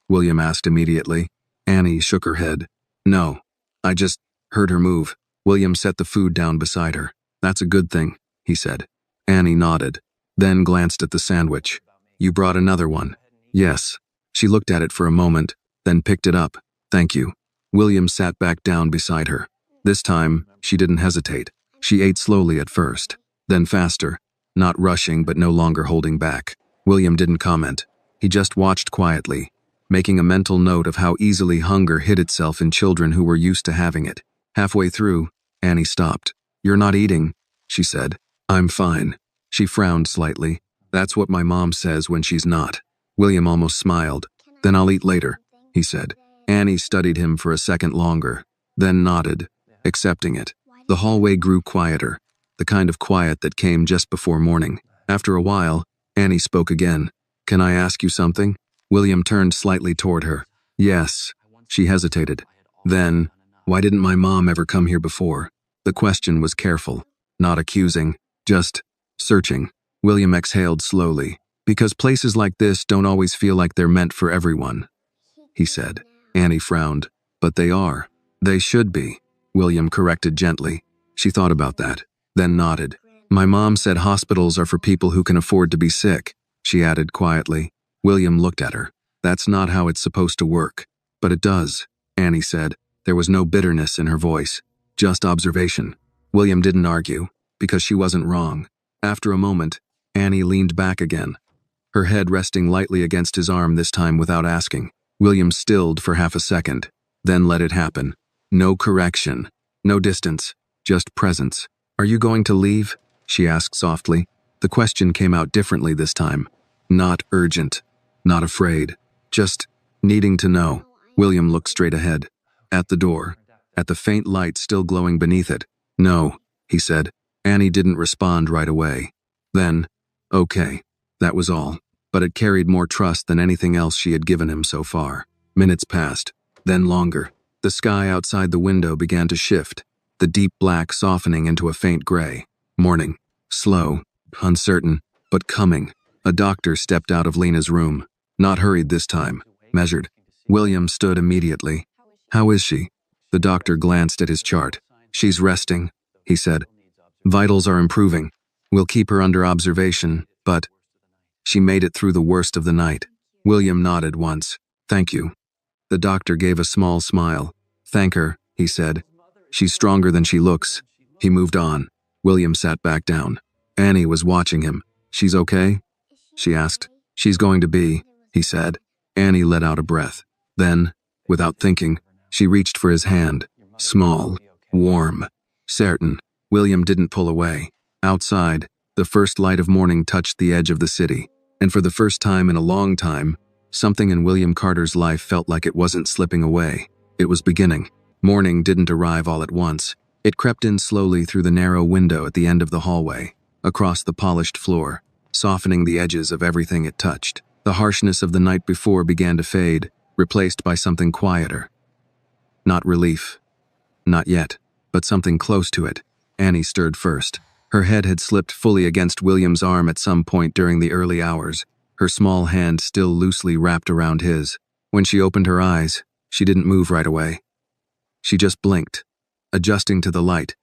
William asked immediately. Annie shook her head. "No. I just heard her move." William set the food down beside her. "That's a good thing," he said. Annie nodded, then glanced at the sandwich. "You brought another one?" "Yes." She looked at it for a moment, then picked it up. "Thank you." William sat back down beside her. This time, she didn't hesitate. She ate slowly at first, then faster, not rushing but no longer holding back. William didn't comment. He just watched quietly, making a mental note of how easily hunger hid itself in children who were used to having it. Halfway through, Annie stopped. "You're not eating," she said. "I'm fine." She frowned slightly. "That's what my mom says when she's not." William almost smiled. "Then I'll eat later," he said. Annie studied him for a second longer, then nodded, accepting it. The hallway grew quieter, the kind of quiet that came just before morning. After a while, Annie spoke again. "Can I ask you something?" William turned slightly toward her. "Yes." She hesitated. Then, "Why didn't my mom ever come here before?" The question was careful, not accusing, just searching. William exhaled slowly. "Because places like this don't always feel like they're meant for everyone," he said. Annie frowned. "But they are." "They should be," William corrected gently. She thought about that, then nodded. "My mom said hospitals are for people who can afford to be sick," she added quietly. William looked at her. "That's not how it's supposed to work." "But it does," Annie said. There was no bitterness in her voice, just observation. William didn't argue, because she wasn't wrong. After a moment, Annie leaned back again, her head resting lightly against his arm, this time without asking. William stilled for half a second, then let it happen. No correction, no distance, just presence. "Are you going to leave?" she asked softly. The question came out differently this time. Not urgent, not afraid, just needing to know. William looked straight ahead, at the door, at the faint light still glowing beneath it. "No," he said. Annie didn't respond right away. Then, "Okay," that was all. But it carried more trust than anything else she had given him so far. Minutes passed, then longer. The sky outside the window began to shift, the deep black softening into a faint gray. Morning. Slow, uncertain, but coming. A doctor stepped out of Lena's room. Not hurried this time. Measured. William stood immediately. How is she? The doctor glanced at his chart. She's resting, he said. Vitals are improving. We'll keep her under observation, but she made it through the worst of the night. William nodded once. Thank you. The doctor gave a small smile. Thank her, he said. She's stronger than she looks. He moved on. William sat back down. Annie was watching him. She's okay? She asked. She's going to be, he said. Annie let out a breath. Then, without thinking, she reached for his hand. Small, warm, certain. William didn't pull away. Outside, the first light of morning touched the edge of the city, and for the first time in a long time, something in William Carter's life felt like it wasn't slipping away. It was beginning. Morning didn't arrive all at once. It crept in slowly through the narrow window at the end of the hallway, across the polished floor, softening the edges of everything it touched. The harshness of the night before began to fade, replaced by something quieter. Not relief. Not yet, but something close to it. Annie stirred first. Her head had slipped fully against William's arm at some point during the early hours, her small hand still loosely wrapped around his. When she opened her eyes, she didn't move right away. She just blinked, adjusting to the light,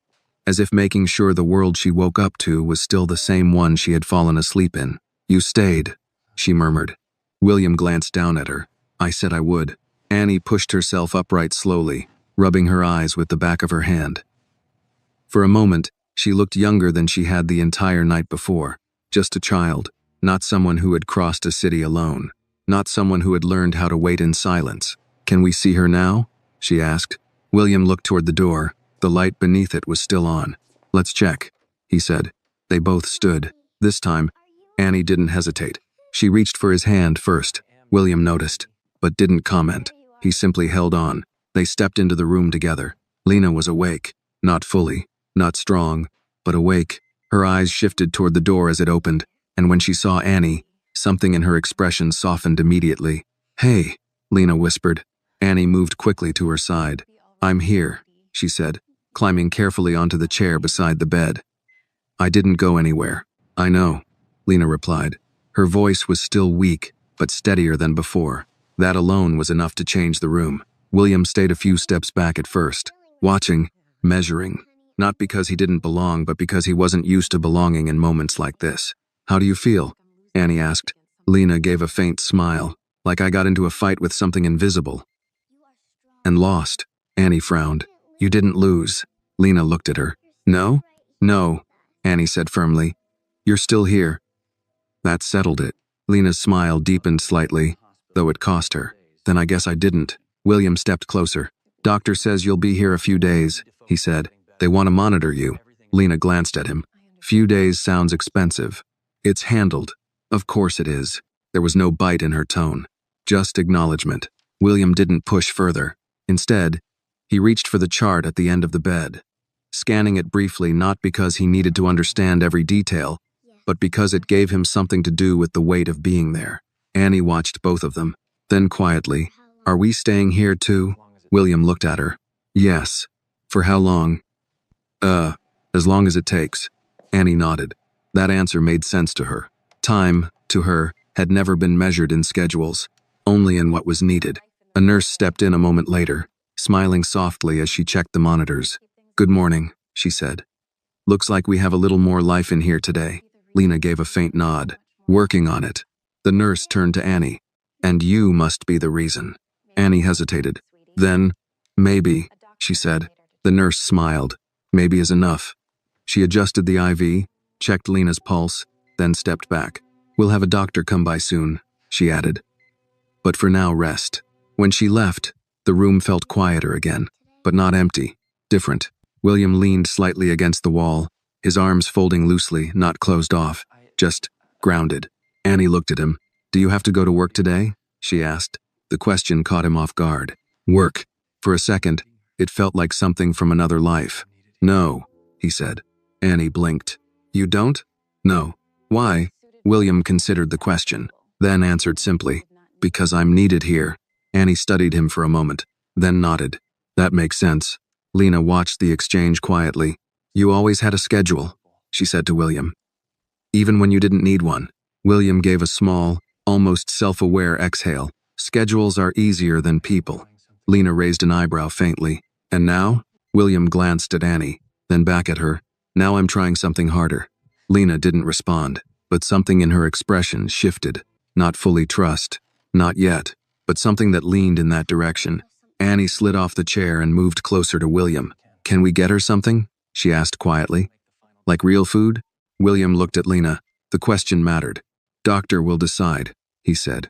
as if making sure the world she woke up to was still the same one she had fallen asleep in. You stayed, she murmured. William glanced down at her. I said I would. Annie pushed herself upright slowly, rubbing her eyes with the back of her hand. For a moment, she looked younger than she had the entire night before. Just a child, not someone who had crossed a city alone, not someone who had learned how to wait in silence. Can we see her now? She asked. William looked toward the door. The light beneath it was still on. Let's check, he said. They both stood. This time, Annie didn't hesitate. She reached for his hand first. William noticed, but didn't comment. He simply held on. They stepped into the room together. Lena was awake, not fully, not strong, but awake. Her eyes shifted toward the door as it opened, and when she saw Annie, something in her expression softened immediately. Hey, Lena whispered. Annie moved quickly to her side. I'm here, she said, climbing carefully onto the chair beside the bed. I didn't go anywhere. I know, Lena replied. Her voice was still weak, but steadier than before. That alone was enough to change the room. William stayed a few steps back at first, watching, measuring, not because he didn't belong, but because he wasn't used to belonging in moments like this. How do you feel? Annie asked. Lena gave a faint smile, like I got into a fight with something invisible. And lost. Annie frowned. You didn't lose. Lena looked at her. No? No, Annie said firmly. You're still here. That settled it. Lena's smile deepened slightly, though it cost her. Then I guess I didn't. William stepped closer. Doctor says you'll be here a few days, he said. They want to monitor you. Lena glanced at him. Few days sounds expensive. It's handled. Of course it is. There was no bite in her tone. Just acknowledgement. William didn't push further. Instead, he reached for the chart at the end of the bed, scanning it briefly not because he needed to understand every detail, but because it gave him something to do with the weight of being there. Annie watched both of them. Then quietly, Are we staying here too? William looked at her. Yes. For how long? As long as it takes. Annie nodded. That answer made sense to her. Time, to her, had never been measured in schedules, only in what was needed. A nurse stepped in a moment later, smiling softly as she checked the monitors. Good morning, she said. Looks like we have a little more life in here today. Lena gave a faint nod. Working on it. The nurse turned to Annie. And you must be the reason. Annie hesitated. Then, maybe, she said. The nurse smiled. Maybe is enough. She adjusted the IV, checked Lena's pulse, then stepped back. We'll have a doctor come by soon, she added. But for now, rest. When she left, the room felt quieter again, but not empty. Different. William leaned slightly against the wall, his arms folding loosely, not closed off, just grounded. Annie looked at him. Do you have to go to work today? She asked. The question caught him off guard. Work. For a second, it felt like something from another life. No, he said. Annie blinked. You don't? No. Why? William considered the question, then answered simply. Because I'm needed here. Annie studied him for a moment, then nodded. That makes sense. Lena watched the exchange quietly. You always had a schedule, she said to William. even when you didn't need one. William gave a small, almost self-aware exhale. Schedules are easier than people. Lena raised an eyebrow faintly. And now? William glanced at Annie, then back at her. Now I'm trying something harder. Lena didn't respond, but something in her expression shifted. Not fully trust. Not yet, but something that leaned in that direction. Annie slid off the chair and moved closer to William. Can we get her something? She asked quietly. Like real food? William looked at Lena. The question mattered. Doctor will decide, he said.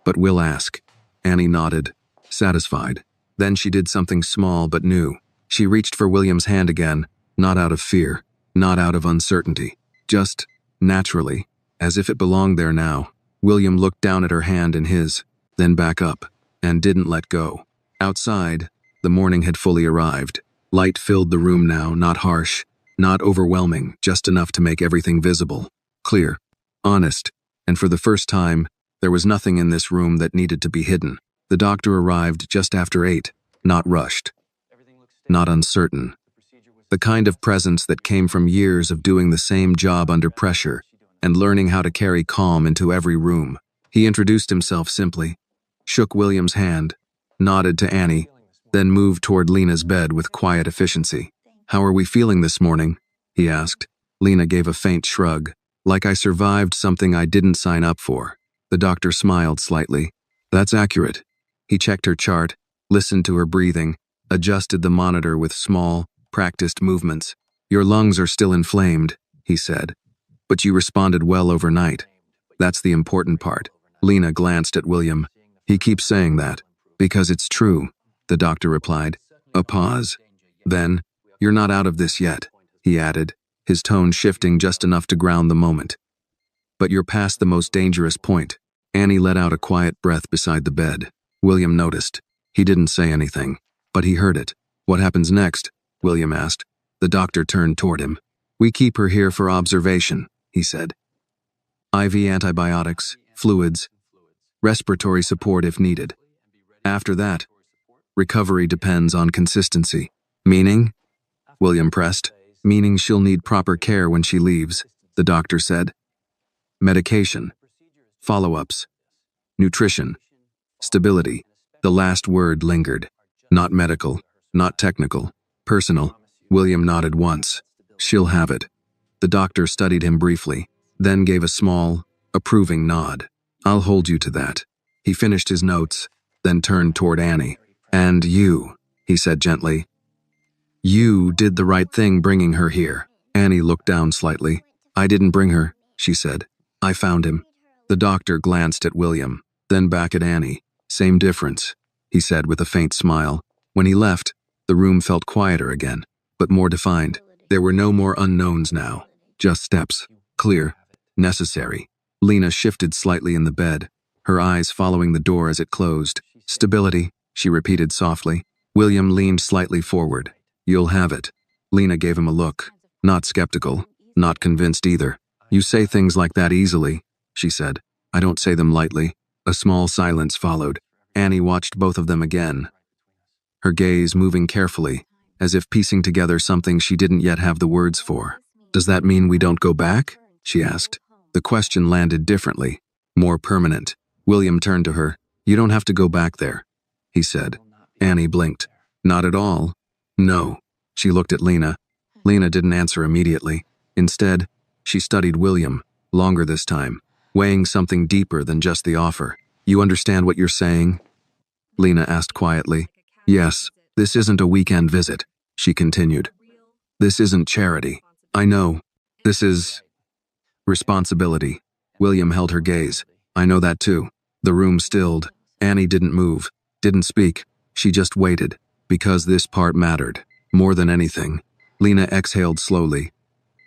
But we'll ask. Annie nodded, satisfied. Then she did something small but new. She reached for William's hand again, not out of fear, not out of uncertainty. Just naturally, as if it belonged there now. William looked down at her hand in his, then back up, and didn't let go. Outside, the morning had fully arrived. Light filled the room now, not harsh, not overwhelming, just enough to make everything visible, clear, honest, and for the first time, there was nothing in this room that needed to be hidden. The doctor arrived just after 8, not rushed, not uncertain. The kind of presence that came from years of doing the same job under pressure and learning how to carry calm into every room. He introduced himself simply, shook William's hand, nodded to Annie, then moved toward Lena's bed with quiet efficiency. How are we feeling this morning? He asked. Lena gave a faint shrug, like I survived something I didn't sign up for. The doctor smiled slightly. That's accurate. He checked her chart, listened to her breathing, adjusted the monitor with small, practiced movements. Your lungs are still inflamed, he said. But you responded well overnight. That's the important part. Lena glanced at William. He keeps saying that. Because it's true, the doctor replied. A pause. Then, you're not out of this yet, he added, his tone shifting just enough to ground the moment. But you're past the most dangerous point. Annie let out a quiet breath beside the bed. William noticed. He didn't say anything, but he heard it. What happens next? William asked. The doctor turned toward him. We keep her here for observation, he said. IV antibiotics, fluids, respiratory support if needed. After that, recovery depends on consistency. Meaning? William pressed. Meaning she'll need proper care when she leaves, the doctor said. Medication, follow-ups, nutrition, stability. The last word lingered. Not medical, not technical, personal. William nodded once. She'll have it. The doctor studied him briefly, then gave a small, approving nod. I'll hold you to that. He finished his notes, then turned toward Annie. And you, he said gently. You did the right thing bringing her here. Annie looked down slightly. I didn't bring her, she said. I found him. The doctor glanced at William, then back at Annie. Same difference, he said with a faint smile. When he left, the room felt quieter again, but more defined. There were no more unknowns now, just steps, clear, necessary. Lena shifted slightly in the bed, her eyes following the door as it closed. Stability, she repeated softly. William leaned slightly forward. You'll have it. Lena gave him a look, not skeptical, not convinced either. You say things like that easily, she said. I don't say them lightly. A small silence followed. Annie watched both of them again, her gaze moving carefully, as if piecing together something she didn't yet have the words for. Does that mean we don't go back? She asked. The question landed differently, more permanent. William turned to her. You don't have to go back there, he said. Annie blinked. Not at all. No. She looked at Lena. Lena didn't answer immediately. Instead, she studied William, longer this time, weighing something deeper than just the offer. You understand what you're saying? Lena asked quietly. Yes, this isn't a weekend visit, she continued. This isn't charity. I know. This is responsibility. William held her gaze. I know that too. The room stilled. Annie didn't move, didn't speak. She just waited, because this part mattered, more than anything. Lena exhaled slowly,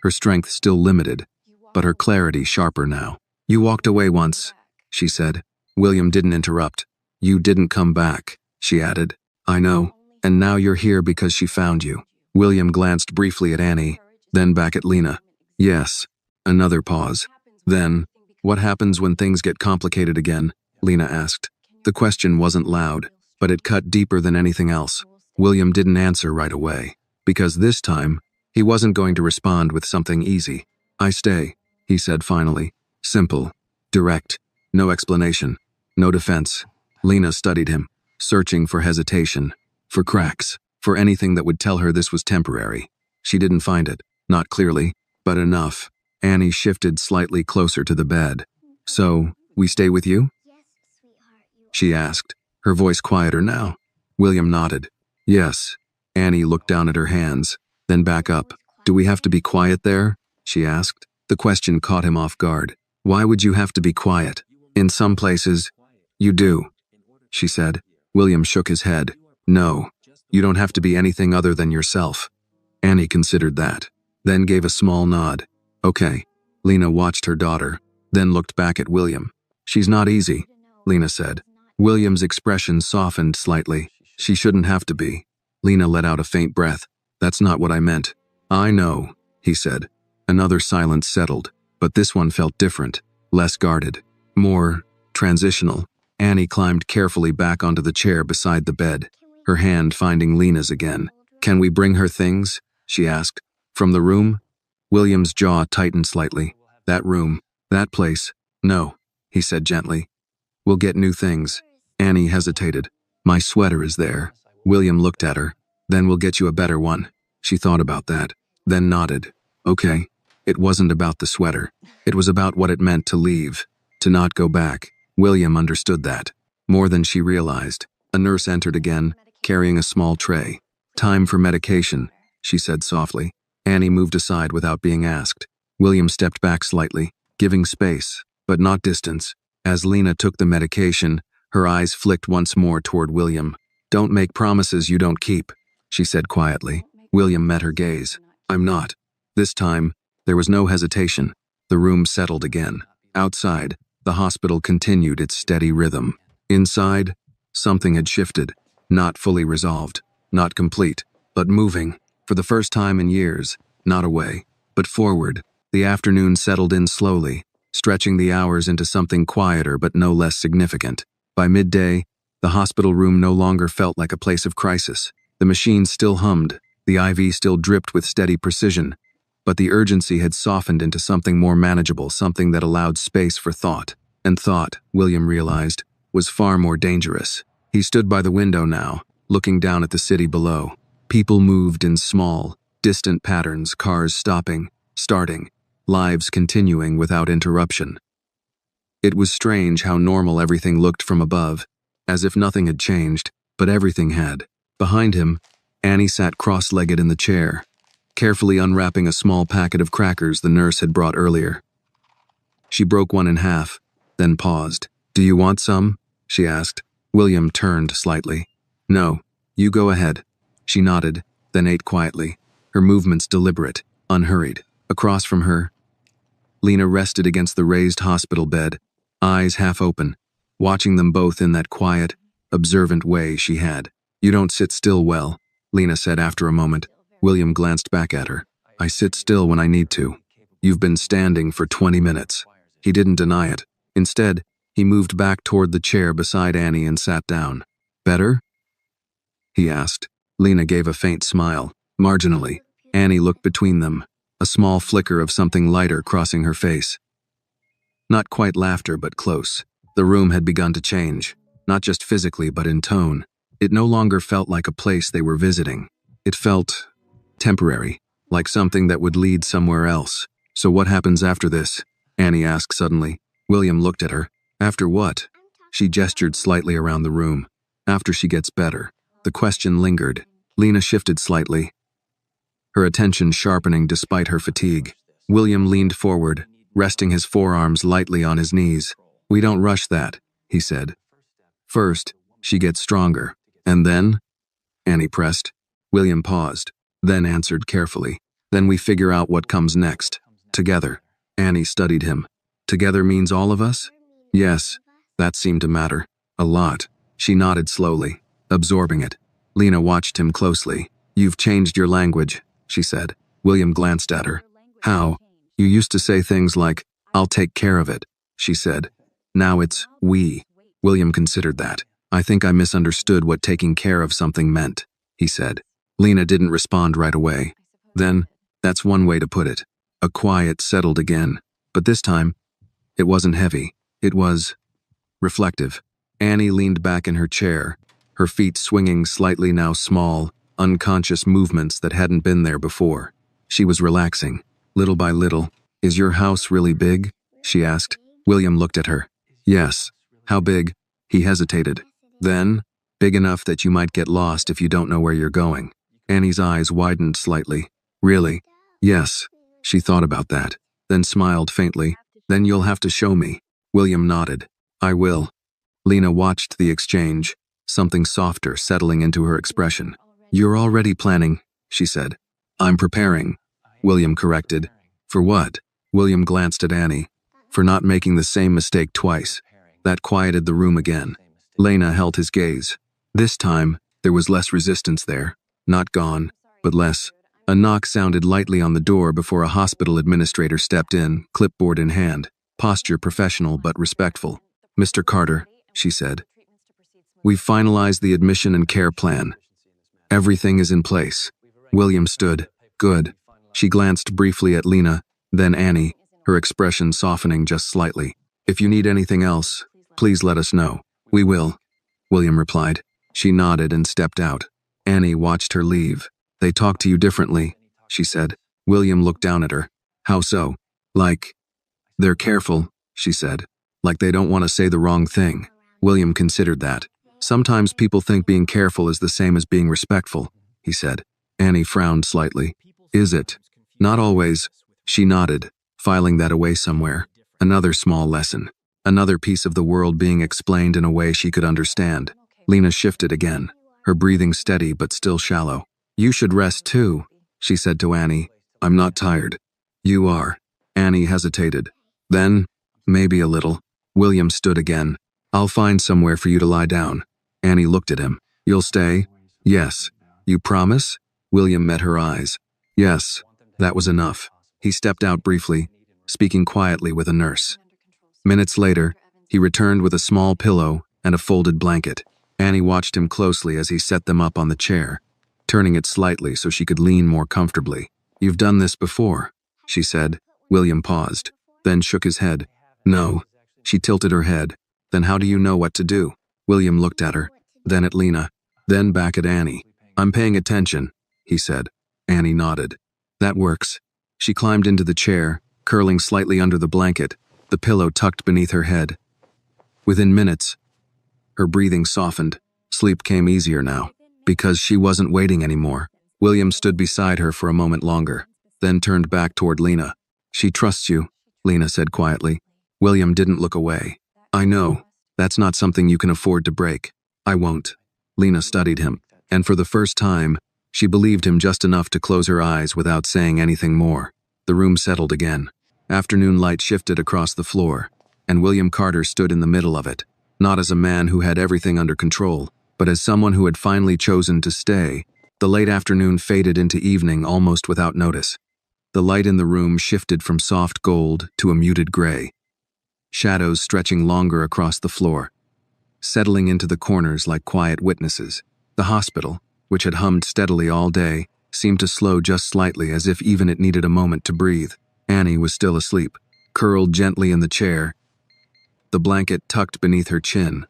her strength still limited, but her clarity sharper now. You walked away once, she said. William didn't interrupt. You didn't come back, she added. I know, and now you're here because she found you. William glanced briefly at Annie, then back at Lena. Yes. Another pause. Then, what happens when things get complicated again? Lena asked. The question wasn't loud, but it cut deeper than anything else. William didn't answer right away, because this time, he wasn't going to respond with something easy. I stay, he said finally. Simple. Direct. No explanation. No defense. Lena studied him, searching for hesitation, for cracks, for anything that would tell her this was temporary. She didn't find it, not clearly, but enough. Annie shifted slightly closer to the bed. So, we stay with you? She asked, her voice quieter now. William nodded. Yes. Annie looked down at her hands, then back up. Do we have to be quiet there? She asked. The question caught him off guard. Why would you have to be quiet? In some places, you do, she said. William shook his head. No, you don't have to be anything other than yourself. Annie considered that, then gave a small nod. Okay. Lena watched her daughter, then looked back at William. She's not easy, Lena said. William's expression softened slightly. She shouldn't have to be. Lena let out a faint breath. That's not what I meant. I know, he said. Another silence settled, but this one felt different, less guarded, more transitional. Annie climbed carefully back onto the chair beside the bed, her hand finding Lena's again. Can we bring her things? She asked. From the room? William's jaw tightened slightly. That room, that place. No, he said gently. We'll get new things. Annie hesitated. My sweater is there. William looked at her. Then we'll get you a better one. She thought about that, then nodded. Okay. It wasn't about the sweater. It was about what it meant to leave, to not go back. William understood that, more than she realized. A nurse entered again, carrying a small tray. Time for medication, she said softly. Annie moved aside without being asked. William stepped back slightly, giving space, but not distance. As Lena took the medication, her eyes flicked once more toward William. Don't make promises you don't keep, she said quietly. William met her gaze. I'm not. This time, there was no hesitation. The room settled again. Outside, the hospital continued its steady rhythm. Inside, something had shifted, not fully resolved, not complete, but moving. For the first time in years, not away, but forward. The afternoon settled in slowly, stretching the hours into something quieter but no less significant. By midday, the hospital room no longer felt like a place of crisis. The machine still hummed, the IV still dripped with steady precision, but the urgency had softened into something more manageable, something that allowed space for thought. And thought, William realized, was far more dangerous. He stood by the window now, looking down at the city below. People moved in small, distant patterns, cars stopping, starting, lives continuing without interruption. It was strange how normal everything looked from above, as if nothing had changed, but everything had. Behind him, Annie sat cross-legged in the chair, carefully unwrapping a small packet of crackers the nurse had brought earlier. She broke one in half, then paused. Do you want some? She asked. William turned slightly. No, you go ahead. She nodded, then ate quietly, her movements deliberate, unhurried. Across from her, Lena rested against the raised hospital bed, eyes half open, watching them both in that quiet, observant way she had. You don't sit still well, Lena said after a moment. William glanced back at her. I sit still when I need to. You've been standing for 20 minutes. He didn't deny it. Instead, he moved back toward the chair beside Annie and sat down. Better? He asked. Lena gave a faint smile. Marginally, Annie looked between them, a small flicker of something lighter crossing her face. Not quite laughter, but close. The room had begun to change, not just physically but in tone. It no longer felt like a place they were visiting. It felt temporary, like something that would lead somewhere else. So what happens after this? Annie asked suddenly. William looked at her. After what? She gestured slightly around the room. After she gets better. The question lingered. Lena shifted slightly, her attention sharpening despite her fatigue. William leaned forward, resting his forearms lightly on his knees. We don't rush that, he said. First, she gets stronger. And then? Annie pressed. William paused, then answered carefully. Then we figure out what comes next. Together. Annie studied him. Together means all of us? Yes, that seemed to matter. A lot. She nodded slowly, absorbing it. Lena watched him closely. You've changed your language, she said. William glanced at her. How? You used to say things like, I'll take care of it, she said. Now it's we. William considered that. I think I misunderstood what taking care of something meant, he said. Lena didn't respond right away. Then, that's one way to put it. A quiet settled again. But this time, it wasn't heavy. It was reflective. Annie leaned back in her chair, her feet swinging slightly, now small, unconscious movements that hadn't been there before. She was relaxing, little by little. "Is your house really big?" she asked. William looked at her. "Yes." "How big?" He hesitated. "Then, big enough that you might get lost if you don't know where you're going." Annie's eyes widened slightly. "Really?" "Yes." She thought about that, then smiled faintly. "Then you'll have to show me." William nodded. "I will." Lena watched the exchange, something softer settling into her expression. "You're already planning," she said. "I'm preparing," William corrected. "For what?" William glanced at Annie. "For not making the same mistake twice." That quieted the room again. Lena held his gaze. This time, there was less resistance there. Not gone, but less. A knock sounded lightly on the door before a hospital administrator stepped in, clipboard in hand, posture professional but respectful. "Mr. Carter," she said. "We've finalized the admission and care plan. Everything is in place." William stood. "Good." She glanced briefly at Lena, then Annie, her expression softening just slightly. "If you need anything else, please let us know." "We will," William replied. She nodded and stepped out. Annie watched her leave. "They talk to you differently," she said. William looked down at her. "How so?" "Like, they're careful," she said. "Like they don't want to say the wrong thing." William considered that. "Sometimes people think being careful is the same as being respectful," he said. Annie frowned slightly. "Is it?" "Not always." She nodded, filing that away somewhere. Another small lesson. Another piece of the world being explained in a way she could understand. Lena shifted again, her breathing steady but still shallow. "You should rest too," she said to Annie. "I'm not tired." "You are." Annie hesitated. "Then, maybe a little." William stood again. "I'll find somewhere for you to lie down." Annie looked at him. "You'll stay?" "Yes." "You promise?" William met her eyes. "Yes." That was enough. He stepped out briefly, speaking quietly with a nurse. Minutes later, he returned with a small pillow and a folded blanket. Annie watched him closely as he set them up on the chair, turning it slightly so she could lean more comfortably. "You've done this before," she said. William paused, then shook his head. "No." She tilted her head. "Then how do you know what to do?" William looked at her, then at Lena, then back at Annie. "I'm paying attention," he said. Annie nodded. "That works." She climbed into the chair, curling slightly under the blanket, the pillow tucked beneath her head. Within minutes, her breathing softened. Sleep came easier now, because she wasn't waiting anymore. William stood beside her for a moment longer, then turned back toward Lena. "She trusts you," Lena said quietly. William didn't look away. "I know. That's not something you can afford to break." "I won't." Lena studied him, and for the first time, she believed him just enough to close her eyes without saying anything more. The room settled again. Afternoon light shifted across the floor, and William Carter stood in the middle of it, not as a man who had everything under control, but as someone who had finally chosen to stay. The late afternoon faded into evening almost without notice. The light in the room shifted from soft gold to a muted gray, shadows stretching longer across the floor, settling into the corners like quiet witnesses. The hospital, which had hummed steadily all day, seemed to slow just slightly, as if even it needed a moment to breathe. Annie was still asleep, curled gently in the chair, the blanket tucked beneath her chin,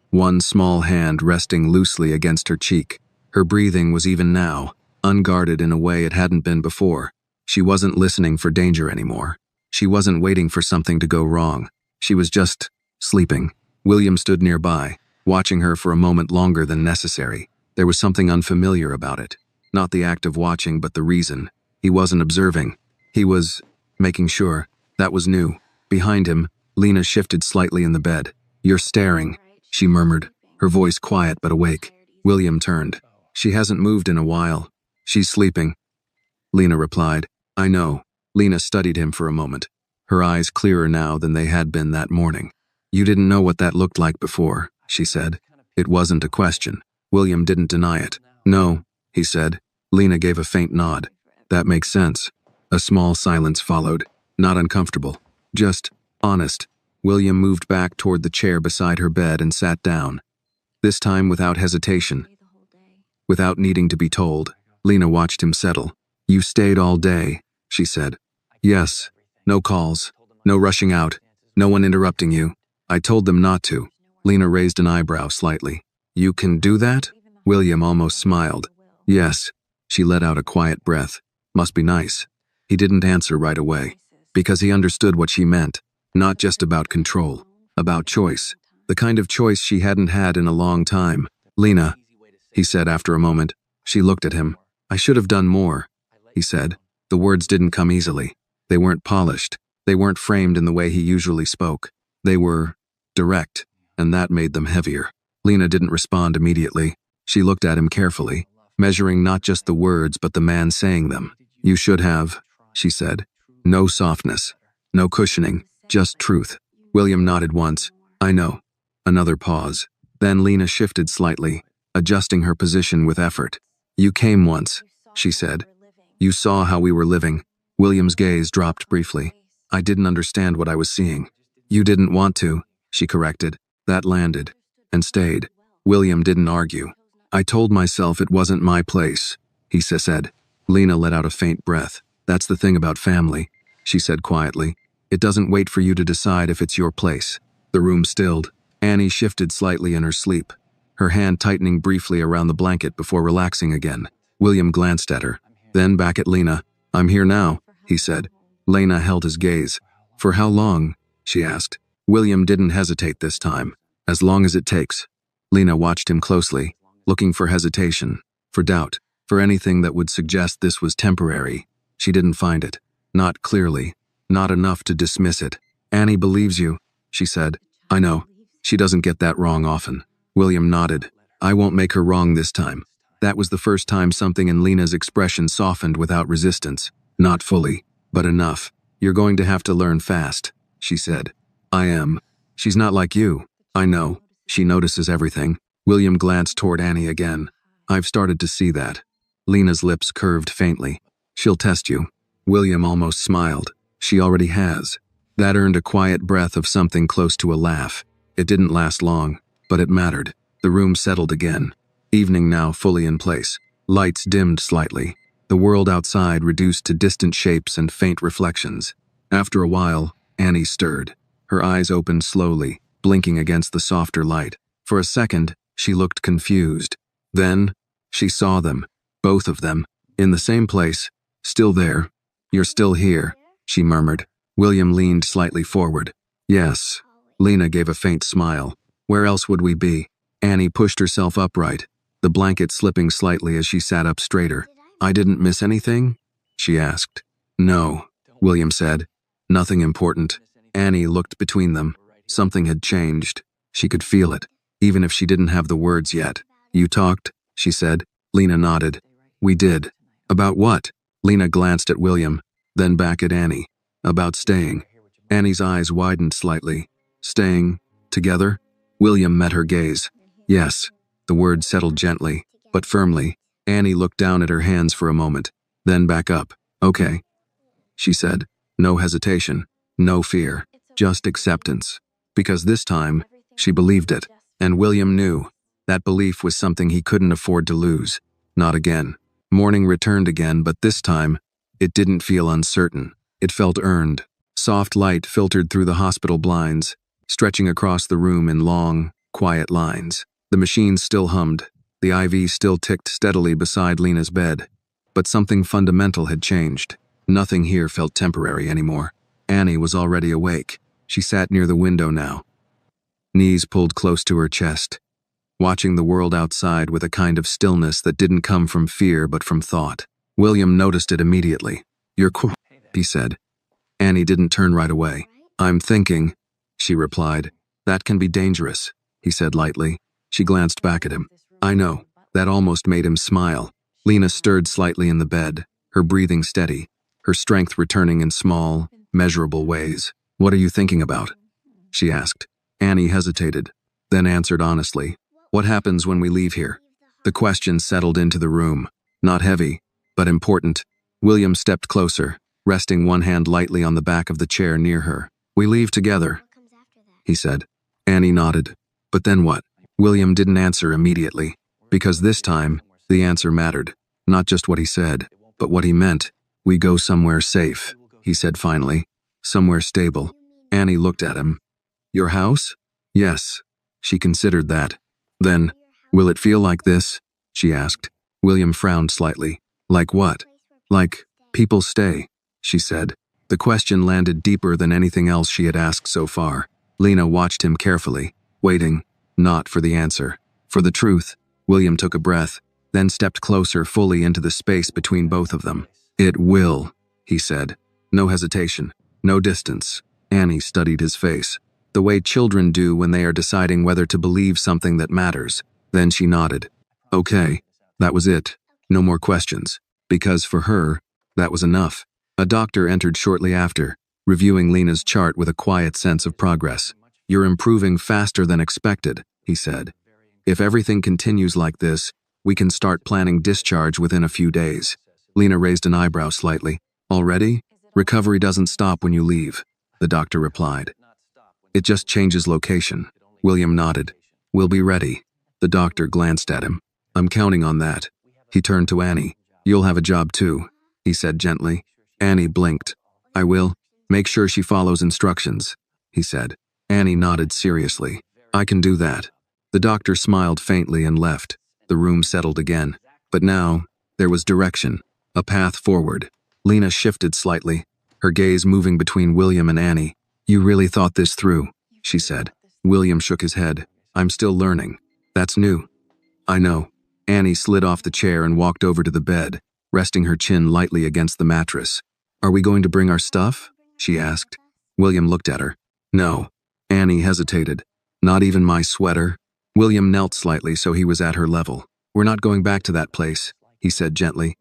one small hand resting loosely against her cheek. Her breathing was even now, unguarded in a way it hadn't been before. She wasn't listening for danger anymore. She wasn't waiting for something to go wrong. She was just sleeping. William stood nearby, watching her for a moment longer than necessary. There was something unfamiliar about it. Not the act of watching, but the reason. He wasn't observing. He was making sure. That was new. Behind him, Lena shifted slightly in the bed. "You're staring," she murmured, her voice quiet but awake. William turned. "She hasn't moved in a while. She's sleeping," Lena replied. "I know." Lena studied him for a moment, her eyes clearer now than they had been that morning. "You didn't know what that looked like before," she said. It wasn't a question. William didn't deny it. "No," he said. Lena gave a faint nod. "That makes sense." A small silence followed, not uncomfortable, just honest. William moved back toward the chair beside her bed and sat down, this time without hesitation. Without needing to be told, Lena watched him settle. "You stayed all day," she said. "Yes. No calls. No rushing out. No one interrupting you. I told them not to. Lena raised an eyebrow slightly. You can do that? William almost smiled. Yes. She let out a quiet breath. Must be nice. He didn't answer right away, because he understood what she meant. Not just about control, about choice. The kind of choice she hadn't had in a long time. Lena, he said after a moment. She looked at him. I should have done more, he said. The words didn't come easily. They weren't polished. They weren't framed in the way he usually spoke. They were direct, and that made them heavier. Lena didn't respond immediately. She looked at him carefully, measuring not just the words but the man saying them. You should have, she said. No softness, no cushioning, just truth. William nodded once. I know. Another pause. Then Lena shifted slightly, adjusting her position with effort. You came once, she said. You saw how we were living. William's gaze dropped briefly. I didn't understand what I was seeing. You didn't want to, she corrected. That landed. And stayed. William didn't argue. I told myself it wasn't my place, he said. Lena let out a faint breath. That's the thing about family, she said quietly. It doesn't wait for you to decide if it's your place. The room stilled. Annie shifted slightly in her sleep, her hand tightening briefly around the blanket before relaxing again. William glanced at her, then back at Lena. I'm here now, he said. Lena held his gaze. For how long? She asked. William didn't hesitate this time. As long as it takes. Lena watched him closely, looking for hesitation, for doubt, for anything that would suggest this was temporary. She didn't find it. Not clearly. Not enough to dismiss it. Annie believes you, she said. I know. She doesn't get that wrong often. William nodded. I won't make her wrong this time. That was the first time something in Lena's expression softened without resistance. Not fully, but enough. You're going to have to learn fast, she said. I am. She's not like you. I know. She notices everything. William glanced toward Annie again. I've started to see that. Lena's lips curved faintly. She'll test you. William almost smiled. She already has. That earned a quiet breath of something close to a laugh. It didn't last long, but it mattered. The room settled again. Evening now fully in place. Lights dimmed slightly. The world outside reduced to distant shapes and faint reflections. After a while, Annie stirred. Her eyes opened slowly, blinking against the softer light. For a second, she looked confused. Then, she saw them, both of them, in the same place, still there. You're still here, she murmured. William leaned slightly forward. Yes. Lena gave a faint smile. Where else would we be? Annie pushed herself upright, the blanket slipping slightly as she sat up straighter. I didn't miss anything? She asked. No, William said. Nothing important. Annie looked between them. Something had changed. She could feel it, even if she didn't have the words yet. You talked, she said. Lena nodded. We did. About what? Lena glanced at William, then back at Annie. About staying. Annie's eyes widened slightly. Staying together? William met her gaze. Yes. The word settled gently, but firmly. Annie looked down at her hands for a moment, then back up. Okay, she said. No hesitation, no fear, just acceptance. Because this time, she believed it, and William knew. That belief was something he couldn't afford to lose. Not again. Morning returned again, but this time, it didn't feel uncertain. It felt earned. Soft light filtered through the hospital blinds, stretching across the room in long, quiet lines. The machine still hummed. The IV still ticked steadily beside Lena's bed. But something fundamental had changed. Nothing here felt temporary anymore. Annie was already awake. She sat near the window now, knees pulled close to her chest, watching the world outside with a kind of stillness that didn't come from fear but from thought. William noticed it immediately. You're cool, he said. Annie didn't turn right away. I'm thinking, she replied. That can be dangerous, he said lightly. She glanced back at him. I know. That almost made him smile. Lena stirred slightly in the bed, her breathing steady, her strength returning in small, measurable ways. What are you thinking about? She asked. Annie hesitated, then answered honestly. What happens when we leave here? The question settled into the room. Not heavy, but important. William stepped closer, resting one hand lightly on the back of the chair near her. We leave together, he said. Annie nodded. But then what? William didn't answer immediately, because this time, the answer mattered. Not just what he said, but what he meant. We go somewhere safe, he said finally. Somewhere stable. Annie looked at him. Your house? Yes. She considered that. Then, will it feel like this? She asked. William frowned slightly. Like what? Like, people stay, she said. The question landed deeper than anything else she had asked so far. Lena watched him carefully, waiting, not for the answer. For the truth. William took a breath, then stepped closer fully into the space between both of them. It will, he said. No hesitation, no distance. Annie studied his face, the way children do when they are deciding whether to believe something that matters. Then she nodded. Okay, that was it. No more questions. Because for her, that was enough. A doctor entered shortly after, reviewing Lena's chart with a quiet sense of progress. You're improving faster than expected, he said. If everything continues like this, we can start planning discharge within a few days. Lena raised an eyebrow slightly. Already? Recovery doesn't stop when you leave, the doctor replied. It just changes location. William nodded. We'll be ready. The doctor glanced at him. I'm counting on that. He turned to Annie. You'll have a job too, he said gently. Annie blinked. I will. Make sure she follows instructions, he said. Annie nodded seriously. I can do that. The doctor smiled faintly and left. The room settled again. But now, there was direction, a path forward. Lena shifted slightly, her gaze moving between William and Annie. You really thought this through, she said. William shook his head. I'm still learning. That's new. I know. Annie slid off the chair and walked over to the bed, resting her chin lightly against the mattress. Are we going to bring our stuff? She asked. William looked at her. No. Annie hesitated. Not even my sweater? William knelt slightly so he was at her level. We're not going back to that place, he said gently.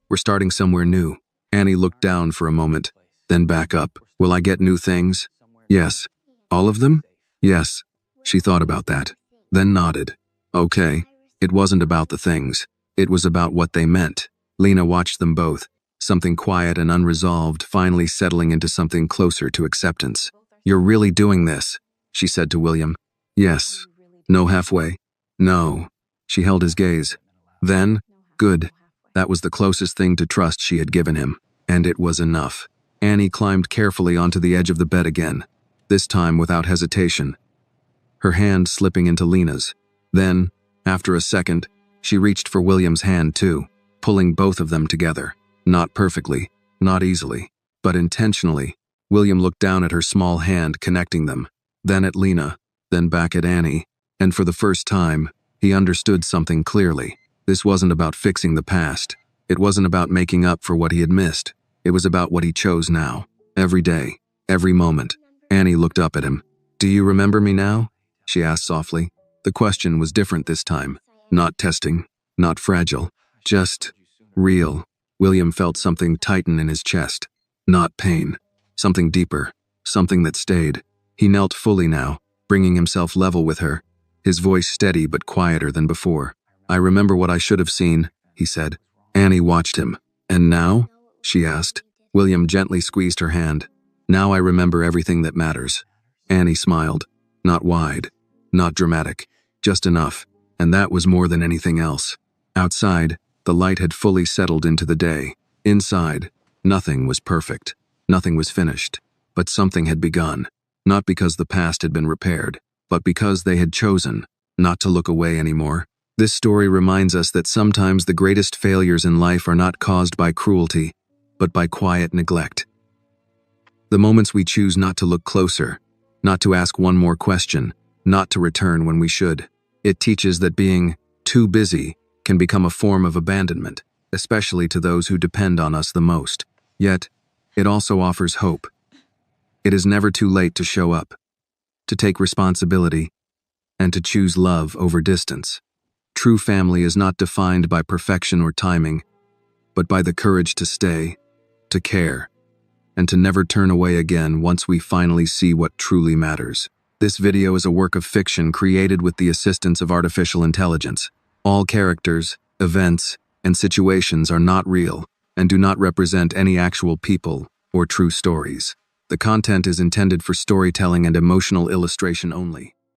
We're starting somewhere new. Annie looked down for a moment, then back up. Will I get new things? Yes. All of them? Yes. She thought about that, then nodded. Okay. It wasn't about the things. It was about what they meant. Lena watched them both, something quiet and unresolved finally settling into something closer to acceptance. You're really doing this, she said to William. Yes. No halfway. No. She held his gaze. Then, good. That was the closest thing to trust she had given him, and it was enough. Annie climbed carefully onto the edge of the bed again, this time without hesitation, her hand slipping into Lena's. Then, after a second, she reached for William's hand too, pulling both of them together. Not perfectly, not easily, but intentionally. William looked down at her small hand connecting them, then at Lena, then back at Annie, and for the first time, he understood something clearly. This wasn't about fixing the past. It wasn't about making up for what he had missed. It was about what he chose now. Every day, every moment. Annie looked up at him. Do you remember me now? She asked softly. The question was different this time. Not testing, not fragile, just real. William felt something tighten in his chest. Not pain. Something deeper. Something that stayed. He knelt fully now, bringing himself level with her, his voice steady but quieter than before. I remember what I should have seen, he said. Annie watched him. And now? She asked. William gently squeezed her hand. Now I remember everything that matters. Annie smiled. Not wide. Not dramatic. Just enough. And that was more than anything else. Outside, the light had fully settled into the day. Inside, nothing was perfect. Nothing was finished. But something had begun. Not because the past had been repaired, but because they had chosen not to look away anymore. This story reminds us that sometimes the greatest failures in life are not caused by cruelty, but by quiet neglect. The moments we choose not to look closer, not to ask one more question, not to return when we should. It teaches that being too busy can become a form of abandonment, especially to those who depend on us the most. Yet, it also offers hope. It is never too late to show up, to take responsibility, and to choose love over distance. True family is not defined by perfection or timing, but by the courage to stay, to care, and to never turn away again once we finally see what truly matters. This video is a work of fiction created with the assistance of artificial intelligence. All characters, events, and situations are not real and do not represent any actual people or true stories. The content is intended for storytelling and emotional illustration only.